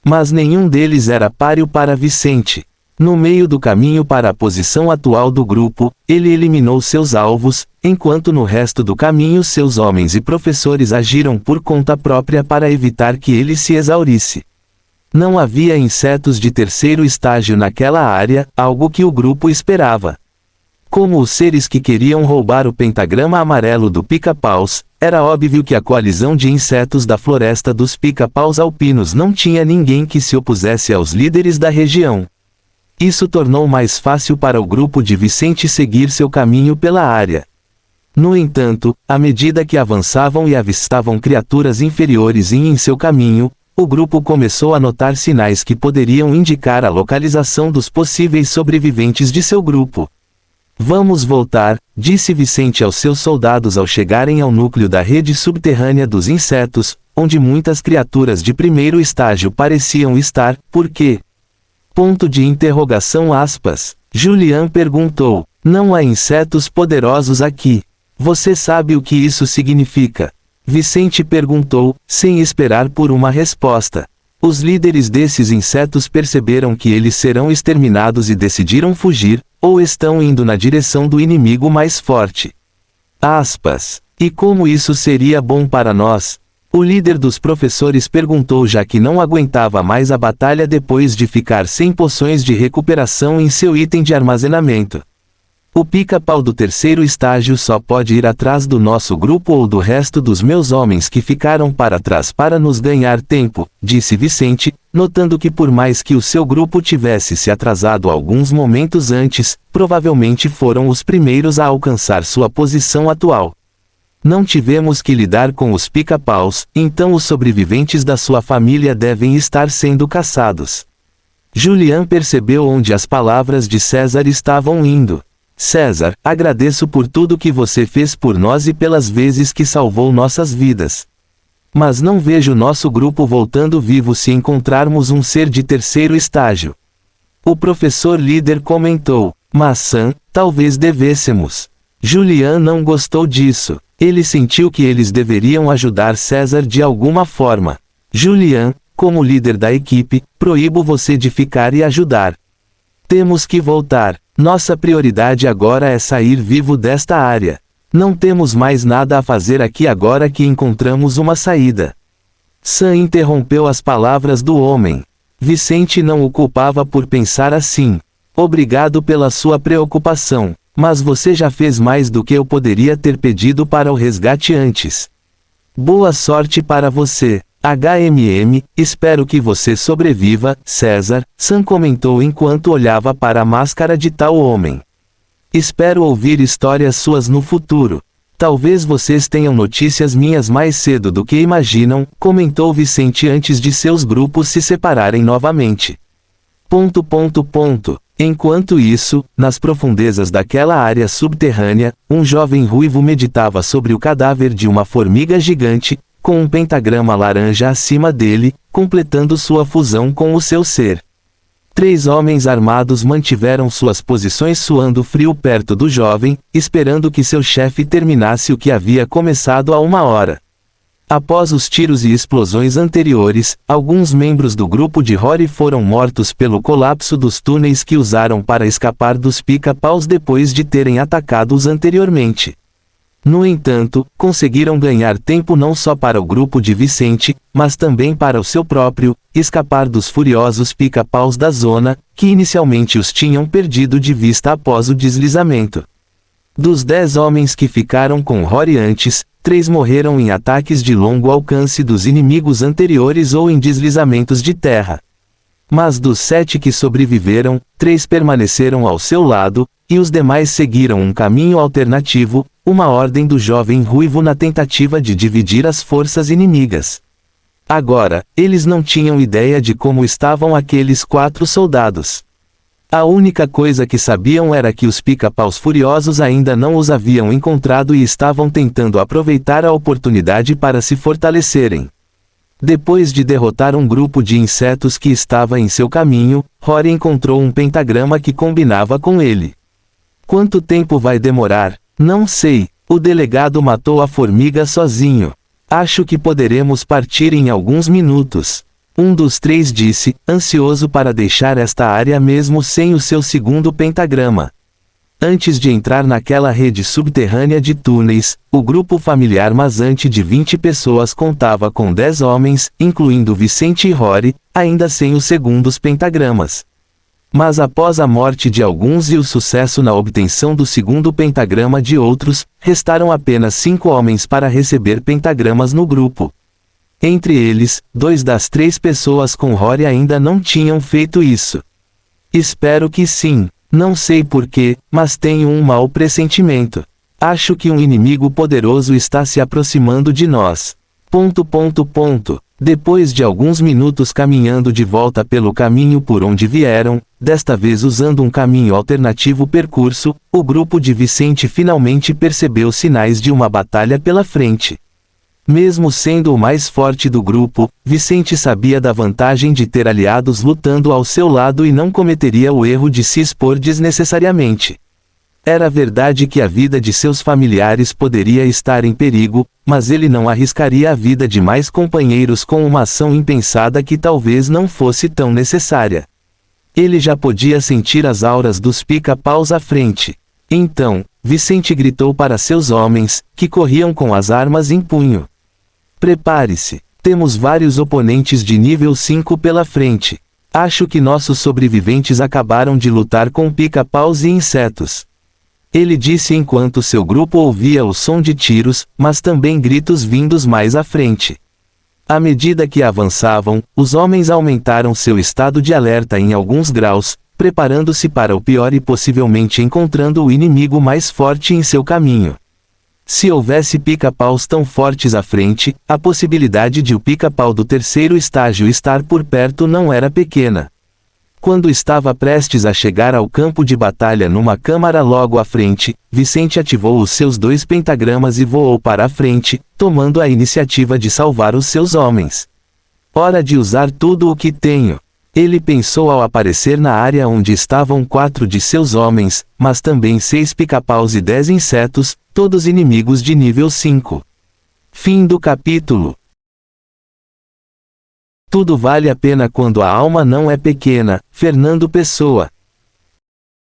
Speaker 1: Mas nenhum deles era páreo para Vicente. No meio do caminho para a posição atual do grupo, ele eliminou seus alvos, enquanto no resto do caminho seus homens e professores agiram por conta própria para evitar que ele se exaurisse. Não havia insetos de terceiro estágio naquela área, algo que o grupo esperava. Como os seres que queriam roubar o pentagrama amarelo do pica-paus, era óbvio que a coalizão de insetos da floresta dos pica-paus alpinos não tinha ninguém que se opusesse aos líderes da região. Isso tornou mais fácil para o grupo de Vicente seguir seu caminho pela área. No entanto, à medida que avançavam e avistavam criaturas inferiores em seu caminho, o grupo começou a notar sinais que poderiam indicar a localização dos possíveis sobreviventes de seu grupo. Vamos voltar, disse Vicente aos seus soldados ao chegarem ao núcleo da rede subterrânea dos insetos, onde muitas criaturas de primeiro estágio pareciam estar. Por quê? Ponto de interrogação aspas. Julian perguntou. Não há insetos poderosos aqui. Você sabe o que isso significa? Vicente perguntou, sem esperar por uma resposta. Os líderes desses insetos perceberam que eles serão exterminados e decidiram fugir, ou estão indo na direção do inimigo mais forte. Aspas. E como isso seria bom para nós? O líder dos professores perguntou já que não aguentava mais a batalha depois de ficar sem poções de recuperação em seu item de armazenamento. O pica-pau do terceiro estágio só pode ir atrás do nosso grupo ou do resto dos meus homens que ficaram para trás para nos ganhar tempo, disse Vicente, notando que por mais que o seu grupo tivesse se atrasado alguns momentos antes, provavelmente foram os primeiros a alcançar sua posição atual. Não tivemos que lidar com os pica-paus, então os sobreviventes da sua família devem estar sendo caçados. Julian percebeu onde as palavras de César estavam indo. César, agradeço por tudo que você fez por nós e pelas vezes que salvou nossas vidas. Mas não vejo nosso grupo voltando vivo se encontrarmos um ser de terceiro estágio. O professor líder comentou. Maçã, talvez devêssemos. Julian não gostou disso. Ele sentiu que eles deveriam ajudar César de alguma forma. Julian, como líder da equipe, proíbo você de ficar e ajudar. Temos que voltar. Nossa prioridade agora é sair vivo desta área. Não temos mais nada a fazer aqui agora que encontramos uma saída. Sam interrompeu as palavras do homem. Vicente não o culpava por pensar assim. Obrigado pela sua preocupação, mas você já fez mais do que eu poderia ter pedido para o resgate antes. Boa sorte para você. Espero que você sobreviva, César, Sam comentou enquanto olhava para a máscara de tal homem. Espero ouvir histórias suas no futuro. Talvez vocês tenham notícias minhas mais cedo do que imaginam, comentou Vicente antes de seus grupos se separarem novamente. Enquanto isso, nas profundezas daquela área subterrânea, um jovem ruivo meditava sobre o cadáver de uma formiga gigante, com um pentagrama laranja acima dele, completando sua fusão com o seu ser. 3 homens armados mantiveram suas posições suando frio perto do jovem, esperando que seu chefe terminasse o que havia começado há 1 hora. Após os tiros e explosões anteriores, alguns membros do grupo de Rory foram mortos pelo colapso dos túneis que usaram para escapar dos pica-paus depois de terem atacado-os anteriormente. No entanto, conseguiram ganhar tempo não só para o grupo de Vicente, mas também para o seu próprio, escapar dos furiosos pica-paus da zona, que inicialmente os tinham perdido de vista após o deslizamento. Dos 10 homens que ficaram com Rory antes, 3 morreram em ataques de longo alcance dos inimigos anteriores ou em deslizamentos de terra. Mas dos 7 que sobreviveram, 3 permaneceram ao seu lado, e os demais seguiram um caminho alternativo, uma ordem do jovem ruivo na tentativa de dividir as forças inimigas. Agora, eles não tinham ideia de como estavam aqueles 4 soldados. A única coisa que sabiam era que os pica-paus furiosos ainda não os haviam encontrado e estavam tentando aproveitar a oportunidade para se fortalecerem. Depois de derrotar um grupo de insetos que estava em seu caminho, Rory encontrou um pentagrama que combinava com ele. Quanto tempo vai demorar? Não sei. O delegado matou a formiga sozinho. Acho que poderemos partir em alguns minutos. Um dos 3 disse, ansioso para deixar esta área mesmo sem o seu segundo pentagrama. Antes de entrar naquela rede subterrânea de túneis, o grupo familiar masante de 20 pessoas contava com 10 homens, incluindo Vicente e Rory, ainda sem os segundos pentagramas. Mas após a morte de alguns e o sucesso na obtenção do segundo pentagrama de outros, restaram apenas 5 homens para receber pentagramas no grupo. Entre eles, 2 das 3 pessoas com Rory ainda não tinham feito isso. Espero que sim. Não sei porquê, mas tenho um mau pressentimento. Acho que um inimigo poderoso está se aproximando de nós. Depois de alguns minutos caminhando de volta pelo caminho por onde vieram, desta vez usando um caminho alternativo percurso, o grupo de Vicente finalmente percebeu sinais de uma batalha pela frente. Mesmo sendo o mais forte do grupo, Vicente sabia da vantagem de ter aliados lutando ao seu lado e não cometeria o erro de se expor desnecessariamente. Era verdade que a vida de seus familiares poderia estar em perigo, mas ele não arriscaria a vida de mais companheiros com uma ação impensada que talvez não fosse tão necessária. Ele já podia sentir as auras dos pica-paus à frente. Então, Vicente gritou para seus homens, que corriam com as armas em punho. Prepare-se. Temos vários oponentes de nível 5 pela frente. Acho que nossos sobreviventes acabaram de lutar com pica-paus e insetos. Ele disse enquanto seu grupo ouvia o som de tiros, mas também gritos vindos mais à frente. À medida que avançavam, os homens aumentaram seu estado de alerta em alguns graus, preparando-se para o pior e possivelmente encontrando o inimigo mais forte em seu caminho. Se houvesse pica-paus tão fortes à frente, a possibilidade de o pica-pau do terceiro estágio estar por perto não era pequena. Quando estava prestes a chegar ao campo de batalha numa câmara logo à frente, Vicente ativou os seus 2 pentagramas e voou para a frente, tomando a iniciativa de salvar os seus homens. Hora de usar tudo o que tenho. Ele pensou ao aparecer na área onde estavam 4 de seus homens, mas também 6 pica-paus e 10 insetos, todos inimigos de nível 5. Fim do capítulo. Tudo vale a pena quando a alma não é pequena. Fernando Pessoa.